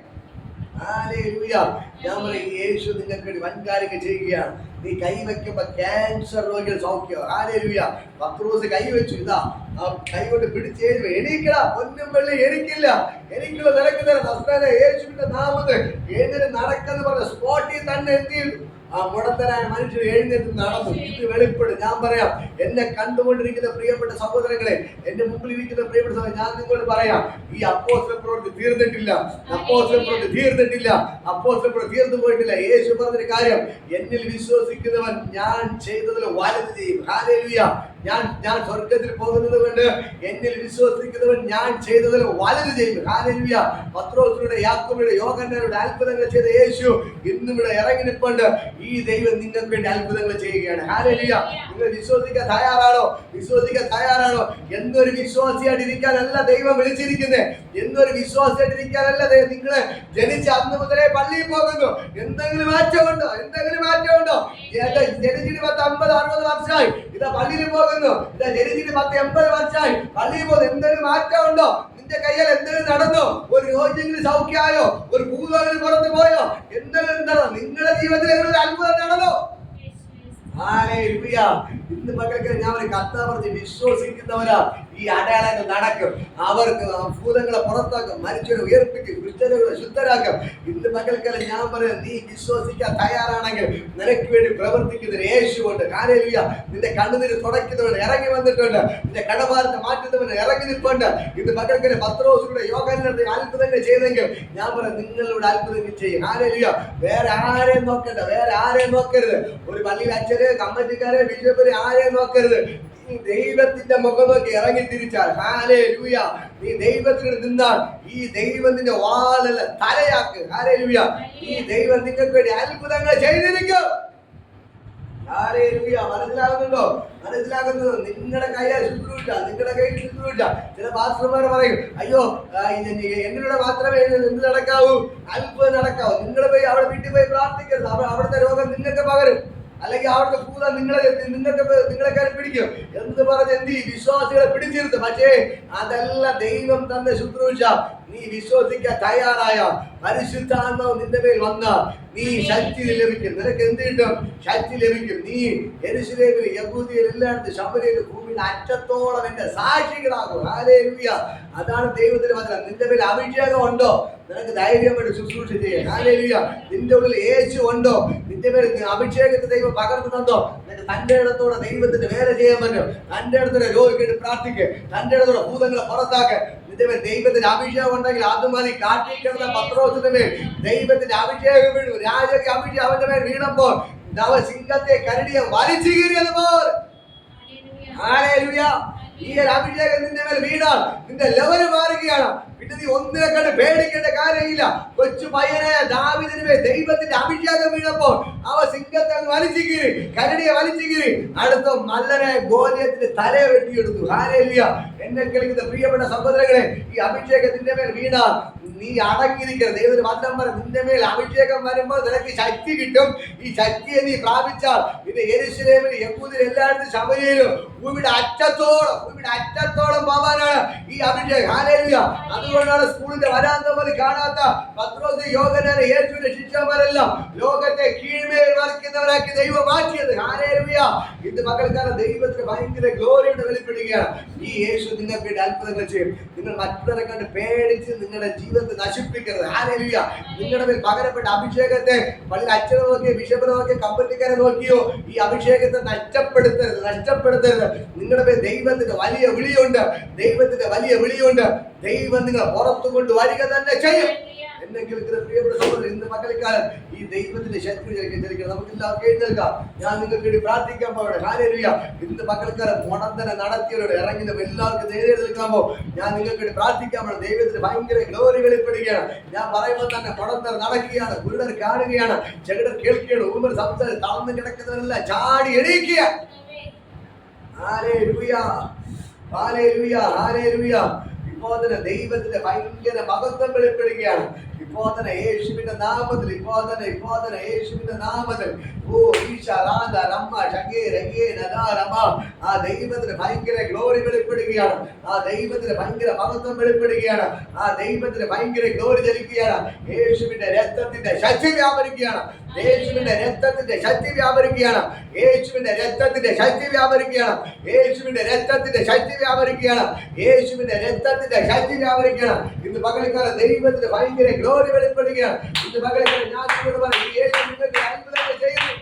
ഹല്ലേലൂയ. ഞാൻ പറയും, യേശു നിങ്ങൾക്ക് വേണ്ടി വൻകാര്യങ്ങൾ ചെയ്യുകയാണ്. നീ കൈവയ്ക്കുമ്പോ ക്യാൻസർ രോഗികൾ സൗഖ്യം. ഹല്ലേലൂയ. പത്രോസ് കൈവച്ചു, ഇതാ ആ കൈ കൊണ്ട് പിടിച്ചേഴും, എണീക്കടാ, പൊന്നും വെള്ളി എനിക്കില്ല, എനിക്കുള്ള നിനക്ക് തരാം. നസ്രായനായ യേശുവിന്റെ നാമത്തിൽ എഴുന്നേറ്റ് നടക്കെന്ന് പറഞ്ഞ സ്പോട്ടിൽ തന്നെ എന്ത് ചെയ്തു? ആ മുടന്തനായ മനുഷ്യർ എഴുന്നേറ്റ് നടന്നു. ഇത് വെളിപ്പെടും. ഞാൻ പറയാം, എന്നെ കണ്ടുകൊണ്ടിരിക്കുന്ന പ്രിയപ്പെട്ട സഹോദരങ്ങളെ, എന്റെ മുമ്പിൽ ഇരിക്കുന്ന പ്രിയപ്പെട്ട സഹോദരൻ, ഞാൻ നിങ്ങളോട് പറയാം, ഈ അപ്പോസ്തല പ്രവൃത്തി തീർന്നിട്ടില്ല. അപ്പോസ്തല പ്രവൃത്തി തീർന്നിട്ടില്ല. അപ്പോസ്തല പ്രവൃത്തി തീർന്നു പോയിട്ടില്ല. യേശു പറഞ്ഞൊരു കാര്യം, എന്നിൽ വിശ്വസിക്കുന്നവൻ ഞാൻ ചെയ്തതിൽ വലുത് ചെയ്യും. ഹല്ലേലൂയ. ഞാൻ സ്വർഗത്തിൽ പോകുന്നത് കൊണ്ട് എന്നിൽ വിശ്വസിക്കുന്നവൻ ഞാൻ ചെയ്തതിൽ വലുത് ചെയ്യും. ഹല്ലേലൂയ. പത്രോസിലൂടെ, യാക്കോബിലൂടെ, യോഹന്നാനിലൂടെ അത്ഭുതങ്ങൾ ചെയ്ത യേശു ഇന്നും ഇവിടെ ഇറങ്ങി നിൽപ്പുണ്ട്. ഈ ദൈവം നിങ്ങൾക്ക് വേണ്ടി അത്ഭുതങ്ങൾ ചെയ്യുകയാണ്. ഹല്ലേലൂയ. നിങ്ങൾ വിശ്വസിക്കാൻ തയ്യാറാണോ? വിശ്വസിക്കാൻ തയ്യാറാണോ? എന്നൊരു വിശ്വാസിയായിട്ട് ഇരിക്കാനല്ല ദൈവം വിളിച്ചിരിക്കുന്നത്. എന്നൊരു വിശ്വാസിയായിട്ട് ഇരിക്കാനല്ല നിങ്ങള് ജനിച്ച അന്ന് മുതലേ പള്ളിയിൽ പോകുന്നു. എന്തെങ്കിലും മാറ്റമുണ്ടോ? എന്തെങ്കിലും മാറ്റമുണ്ടോ? ജനിച്ചിട്ട് 50-60 വർഷമായി ഇതാ പള്ളിയിൽ പോകുന്നു. ഇതാ ജനിച്ചിട്ട് 10-80 വർഷമായി പള്ളിയിൽ പോകുന്നു. എന്തെങ്കിലും മാറ്റമുണ്ടോ? നിന്റെ കയ്യിൽ എന്തെങ്കിലും നടന്നോ? ഒരു രോഗിയെങ്കിലും സൗഖ്യമായോ? ഒരു ഭൂതമെങ്കിലും പുറത്തു പോയോ? എന്തെങ്കിലും നടന്നോ? നിങ്ങളുടെ ജീവിതത്തിൽ ഒരു അത്ഭുതം നടന്നോ? ഹല്ലേലൂയ. ഇന്ന് പകൽക്ക് ഞാൻ ഒരു കഥ പറഞ്ഞ് വിശ്വസിക്കുന്നവരാ ഈ അടയാളങ്ങൾ നടക്കും. അവർക്ക് ഭൂതങ്ങളെ പുറത്താക്കും, മരിച്ചവരെ ഉയർപ്പിക്കും, ക്രിസ്ത്യാനികളെ ശുദ്ധരാക്കും. ഇന്ന് പകൽക്കാലം ഞാൻ പറയാം, നീ വിശ്വസിക്കാൻ തയ്യാറാണെങ്കിൽ നിനക്ക് വേണ്ടി പ്രവർത്തിക്കുന്ന യേശുവുണ്ട്. ഹല്ലേലൂയ. നിന്റെ കണ്ണുനീര് തുടയ്ക്കുന്നവൻ ഇറങ്ങി വന്നിട്ടുണ്ട്. നിന്റെ കടഭാരത്തെ മാറ്റുന്നവൻ ഇറങ്ങി നിൽപ്പുണ്ട്. ഇന്ന് പകൽക്കാലം പത്രോസിലൂടെ, യോഹന്നാനിലൂടെ അത്ഭുതങ്ങൾ ചെയ്തെങ്കിൽ ഞാൻ പറയാം, നിങ്ങളുടെ അത്ഭുതങ്ങൾ ചെയ്യും. ഹല്ലേലൂയ. വേറെ ആരെയും നോക്കണ്ട, വേറെ ആരെയും നോക്കരുത്. ഒരു പള്ളിയിൽ അച്ഛര്, കമ്മിറ്റിക്കാരെ, ബിഷപ്പിനെ ആരെയും നോക്കരുത്. നീ ദൈവത്തിന്റെ മുഖം നോക്കി ഇറങ്ങി തിരിച്ചാൽ, ഹല്ലേലൂയ, നീ ദൈവത്തിന് നിന്നാൽ ഈ ദൈവം നിന്റെ വാലല്ല തലയാക്ക്. ഹല്ലേലൂയ, ഈ ദൈവം നിങ്ങൾക്ക് വേണ്ടി അത്ഭുതങ്ങൾ ചെയ്തിരിക്കും. ഹല്ലേലൂയ, മനസ്സിലാകുന്നുണ്ടോ? മനസ്സിലാകുന്നത് നിങ്ങളുടെ കയ്യിൽ ശുശ്രൂഷ, നിങ്ങളുടെ കയ്യിൽ ശുശ്രൂഷ. ചില പാസ്റ്റർമാർ പറയും, അയ്യോ എന്നിലൂടെ മാത്രമേ എന്ത് നടക്കാവൂ, അത്ഭുതം നടക്കാവൂ. നിങ്ങൾ പോയി അവിടെ വീട്ടിൽ പോയി പ്രാർത്ഥിക്കരുത്, അവിടുത്തെ രോഗം നിങ്ങൾക്ക് പകരും, അല്ലെങ്കിൽ അവിടുത്തെ ഭൂതം നിങ്ങളെ കയറി പിടിക്കും എന്ന് പറഞ്ഞ് എന്ത് വിശ്വാസികളെ പിടിച്ചിരുത്തും. പക്ഷേ അതല്ല ദൈവം തന്ന ശുശ്രൂഷ. നീ വിശ്വസിക്കാൻ തയ്യാറായ പരിശുദ്ധാത്മാവ് നിന്റെ മേൽ വന്ന നീ ശക്തി ലഭിക്കും. നിനക്ക് എന്ത് കിട്ടും? ശക്തി ലഭിക്കും. നീ യെരൂശലേമിൽ, യഹൂദിയിൽ, എല്ലായിടത്തും, ശമര്യയിൽ, ഭൂമിയുടെ അറ്റത്തോളം എന്റെ സാക്ഷികളാകും. ഹല്ലേലൂയ, അതാണ് ദൈവത്തിന്റെ വചനം. നിന്റെ മേൽ അഭിഷേകം ഉണ്ടോ? നിനക്ക് ധൈര്യമായിട്ട് ശുശ്രൂഷ ചെയ്യാം. ഹല്ലേലൂയ, നിന്റെ ഉള്ളിൽ യേശു ഉണ്ടോ? നിന്റെ മേൽ അഭിഷേകത്തെ ദൈവം പകർന്നു തന്നോ? നിനക്ക് തന്റെ ഇടത്തോടെ ദൈവത്തിന്റെ വേല ചെയ്യാൻ പറ്റും. തന്റെ ഇടത്തോടെ രോഗിക്ക് പ്രാർത്ഥിക്കുക, തന്റെ ഇടത്തോടെ ഭൂതങ്ങളെ പുറത്താക്കുക. നിന്റെ മേൽ ദൈവത്തിന്റെ അഭിഷേകം ഉണ്ടെങ്കിൽ അത് മതി. കാട്ടിക്കിടന്ന പത്രോസിന്റെ മേൽ ദൈവത്തിന്റെ അഭിഷേകം വീണു. രാജയ്ക്ക് അഭിഷേകം അവന്റെ മേൽ വീണപ്പോൾ നവസിംഹത്തെ കരടിയെ വലിച്ചു കീറിയതുപോലെ, ഹല്ലേലൂയ, ഈ ഒരു അഭിഷേകം നിന്റെ മേൽ വീണാൽ നിന്റെ ലെവല് മാറുകയാണ്. പിന്നെ നീ ഒന്നിനെ കണ്ട് പേടിക്കേണ്ട കാര്യമില്ല. കൊച്ചു പയ്യനായ ദാവീദിന് മേൽ ദൈവത്തിന്റെ അഭിഷേകം വീണപ്പോൾ അവ സിംഹത്തെ വലിച്ചു കീറി, കരടിയെ വലിച്ചു കീറി. അടുത്ത മല്ലനായ ഗോലിയത്തിന്റെ തലയെ വെട്ടിയെടുത്തു. ഹല്ലേലൂയ, എന്നെ കേൾക്കുന്ന പ്രിയപ്പെട്ട സഹോദരങ്ങളെ, ഈ അഭിഷേകത്തിന്റെ മേൽ വീണാൽ നീ അടങ്ങിയിരിക്കണം. ദൈവത്തിന് വചനം പറ, നിന്റെ മേൽ അഭിഷേകം വരുമ്പോൾ നിനക്ക് ശക്തി കിട്ടും. ഈ ശക്തിയെ നീ പ്രാപിച്ചാൽ പിന്നെ യെരൂശലേമിൽ, യഹൂദിയിൽ, എല്ലായിടത്തും, ശമര്യയിലും ഭൂമിയുടെ അറ്റത്തോളം പോവാനാണ് ഈ അഭിഷേകം. ഹല്ലേലൂയ, അതുകൊണ്ടാണ് സ്കൂളിന്റെ വരാന്ത പോലെ കാണാത്ത പത്രോസ്, യോഹന്നാൻ, യേശുവിന്റെ ശിഷ്യന്മാരെല്ലാം ലോകത്തെ കീഴ്മേൽ മറിക്കുന്നവരാക്കി ദൈവം മാറ്റിയത്. ഹല്ലേലൂയ, ഇന്ന് പകൽക്കാലം ദൈവത്തിന് ഭയങ്കര ഗ്ലോറിയുടെ വെളിപ്പെടുകയാണ്. ഈ യേശു നിങ്ങൾക്ക് വേണ്ടി അത്ഭുതങ്ങൾ ചെയ്യും. നിങ്ങൾ മറ്റുള്ളവരെ കണ്ട് പേടിച്ച് നിങ്ങളുടെ ജീവിതത്തെ നശിപ്പിക്കരുത്. ഹല്ലേലൂയ, നിങ്ങളുടെ മേൽ പകരപ്പെട്ട അഭിഷേകത്തെ പള്ളിയിൽ അച്ഛനെ നോക്കിയോ, ബിഷപ്പിനെ നോക്കിയോ, കമ്പനിക്കാരെ നോക്കിയോ ഈ അഭിഷേകത്തെ നഷ്ടപ്പെടുത്തരുത്. നിങ്ങളുടെ മേൽ ദൈവത്തിന്റെ വലിയ വിളിയുണ്ട്. ദൈവം നിങ്ങളെ പുറത്തു കൊണ്ട് വരിക തന്നെ ചെയ്യും. എന്നെ കേൾക്കുന്ന പ്രിയപ്പെട്ട സഹോദരൻ, ഇന്ന് പകൽക്കാലം ഈ ദൈവത്തിന്റെ ശക്തി ജനിക്കണം. നമുക്ക് എല്ലാവർക്കും എഴുന്നേൽക്കാം. ഞാൻ നിങ്ങൾക്ക് വേണ്ടി പ്രാർത്ഥിക്കാൻ പോകണം. ഹല്ലേലൂയ, ഇന്ന് പകൽക്കാലം മുടന്തനെ നടത്തിയവരോട് ഇറങ്ങുന്ന എല്ലാവർക്കും എഴുന്നേൽക്കാമോ? ഞാൻ നിങ്ങൾക്ക് വേണ്ടി പ്രാർത്ഥിക്കാൻ പോകണം. ദൈവത്തിന് ഭയങ്കര ഗ്ലോറി വെളിപ്പെടുകയാണ്. ഞാൻ പറയുമ്പോൾ തന്നെ മുടന്തർ നടക്കുകയാണ്, കുരുടർ കാണുകയാണ്, ചെകിടർ കേൾക്കുകയാണ്, ഊമർ സംസാരിച്ച് തളർന്നു കിടക്കുന്നവരെല്ലാം ചാടി എണീക്കുക. ഹല്ലേലൂയ, ഹല്ലേലൂയ, ഹല്ലേലൂയ. ഇപ്പോൾ തന്നെ ദൈവത്തിന്റെ ഭയങ്കര മഹത്വം വെളിപ്പെടുകയാണ്. ഇപ്പോൾ തന്നെ യേശുവിന്റെ നാമത്തിൽ, യേശുവിന്റെ നാമത്തിൽ ആ ദൈവത്തിന് ഭയങ്കര ഗ്ലോറി വെളിപ്പെടുകയാണ്. ആ ദൈവത്തിന് ഭയങ്കര മഹത്വം വെളിപ്പെടുകയാണ്. ആ ദൈവത്തിന് ഭയങ്കര ഗ്ലോറി ചലിക്കുകയാണ്. യേശുവിന്റെ രക്തത്തിന്റെ ശക്തി വ്യാപരിക്കുകയാണ്. യേശുവിന്റെ രക്തത്തിന്റെ ശക്തി വ്യാപരിക്കുകയാണ്. യേശുവിന്റെ രക്തത്തിന്റെ ശക്തി വ്യാപരിക്കുകയാണ്. യേശുവിന്റെ രക്തത്തിന്റെ ശക്തി വ്യാപരിക്കുകയാണ്. യേശുവിന്റെ രക്തത്തിന്റെ ശക്തി വ്യാപരിക്കുകയാണ്. ഇന്ന് പകൽക്കാലം ദൈവത്തിന് ഭയങ്കര ഗ്ലോറി വെളിപ്പെടുകയാണ്. ഇന്ന് പകൽക്കാലം ഞാൻ നിങ്ങളോട് പറയും, യേശു നിങ്ങൾക്ക് അത്ഭുതങ്ങൾ ചെയ്യുന്നു.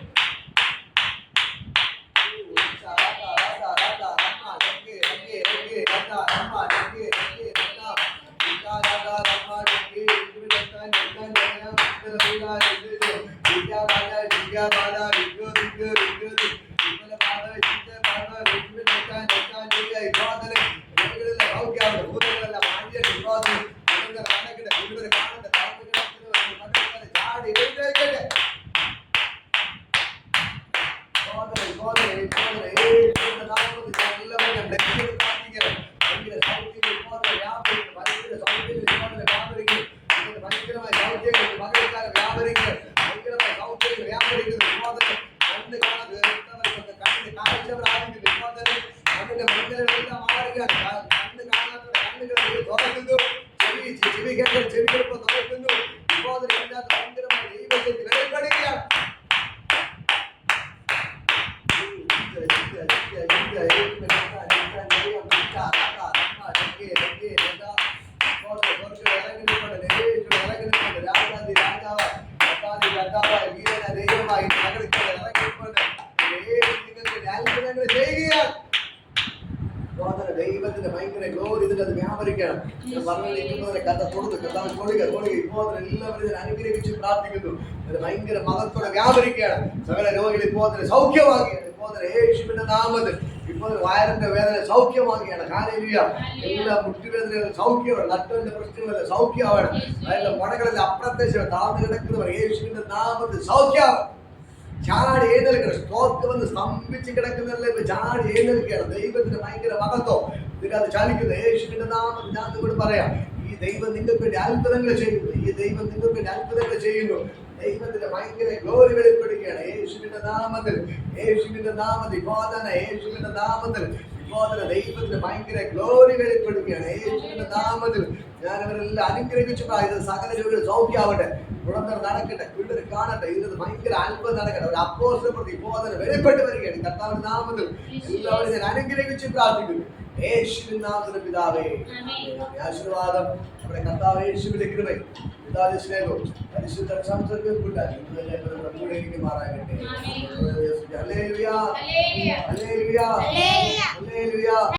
ദൈവത്തിന്റെ ഭയങ്കര ഗ്ലോറി ഇതിന്റെ അത് വ്യാപരിക്കണം. കഥ ഇപ്പോൾ എല്ലാവരും അനുഗ്രഹിച്ച് പ്രാർത്ഥിക്കുന്നു. ഭയങ്കര മഹത്വത്തോടെ വ്യാപരിക്കുകയാണ്. സകല രോഗികൾ ഇപ്പോൾ സൗഖ്യമാക്കിയാണ്. ഇപ്പോൾ യേശുവിന്റെ നാമത്തിൽ ഇപ്പോൾ വയറിന്റെ വേദന സൗഖ്യമാക്കുകയാണ്. ഹല്ലേലൂയ. എല്ലാ മുട്ടുവേദനകളും സൗഖ്യമാണ്. നട്ടലിന്റെ പ്രശ്നങ്ങളെല്ലാം സൗഖ്യമാണ്. അതിന്റെ മടകളിൽ അപ്രത്യക്ഷം താഴ്ന്നു കിടക്കുന്നവർ യേശുവിന്റെ നാമത്തിൽ സൗഖ്യമാണ്. ചാടി എഴുന്നേൽക്കണം. സ്ട്രോക്ക് വന്ന് സ്തംഭിച്ച് കിടക്കുന്നവരിലെ ചാടി എഴുന്നേൽക്കുകയാണ്. ദൈവത്തിന്റെ ഭയങ്കര മഹത്വം ഇതിനകത്ത് ചലിക്കുന്ന യേശുവിന്റെ നാമത്തിൽ ഞാൻ നിങ്ങളോട് പറയാം, ഈ ദൈവം നിങ്ങൾക്ക് വേണ്ടി അത്ഭുതങ്ങൾ ചെയ്യുന്നു. ഈ ദൈവം നിങ്ങൾക്ക് വേണ്ടി അത്ഭുതങ്ങൾ ചെയ്യുന്നു. ദൈവത്തിന്റെ ഭയങ്കര ഗ്ലോറി വെളിപ്പെടുകയാണ് യേശുവിന്റെ നാമത്തിൽ. യേശുവിന്റെ നാമത്തിൽ ബോധന, യേശുവിന്റെ നാമത്തിൽ ബോധന. ദൈവത്തിന്റെ ഭയങ്കര ഗ്ലോറി വെളിപ്പെടുകയാണ് യേശുവിന്റെ നാമത്തിൽ. ഞാൻ അവരെല്ലാം അനുഗ്രഹിച്ചു. ഇത് സകല രോഗികൾ സൗഖ്യമാവട്ടെ, മുടന്തർ നടക്കട്ടെ, പിള്ളേർ കാണട്ടെ. ഇതിന് ഭയങ്കര അത്ഭുതം നടക്കട്ടെ. ഒരു അപ്പോസ്തല പ്രതി ബോധന വെളിപ്പെട്ട് വരികയാണ് കർത്താവിന്റെ നാമത്തിൽ. എല്ലാവരും ഞാൻ അനുഗ്രഹിച്ച് പ്രാർത്ഥിക്കുന്നു യേശുവിൻ നാമത്തിൽ പിതാവേ. ആശീർവാദം നമ്മുടെ കർത്താവ് യേശുവിന്റെ കൃപയും പിതാവിന്റെ സ്നേഹവും പരിശുദ്ധ സംസർഗവും കൂട്ടാക്കി നമ്മുടെ കൂടെ ഇരിക്കുമാറാകട്ടെ. ഹല്ലേലൂയ, ഹല്ലേലൂയ, ഹല്ലേലൂയ, ഹല്ലേലൂയ.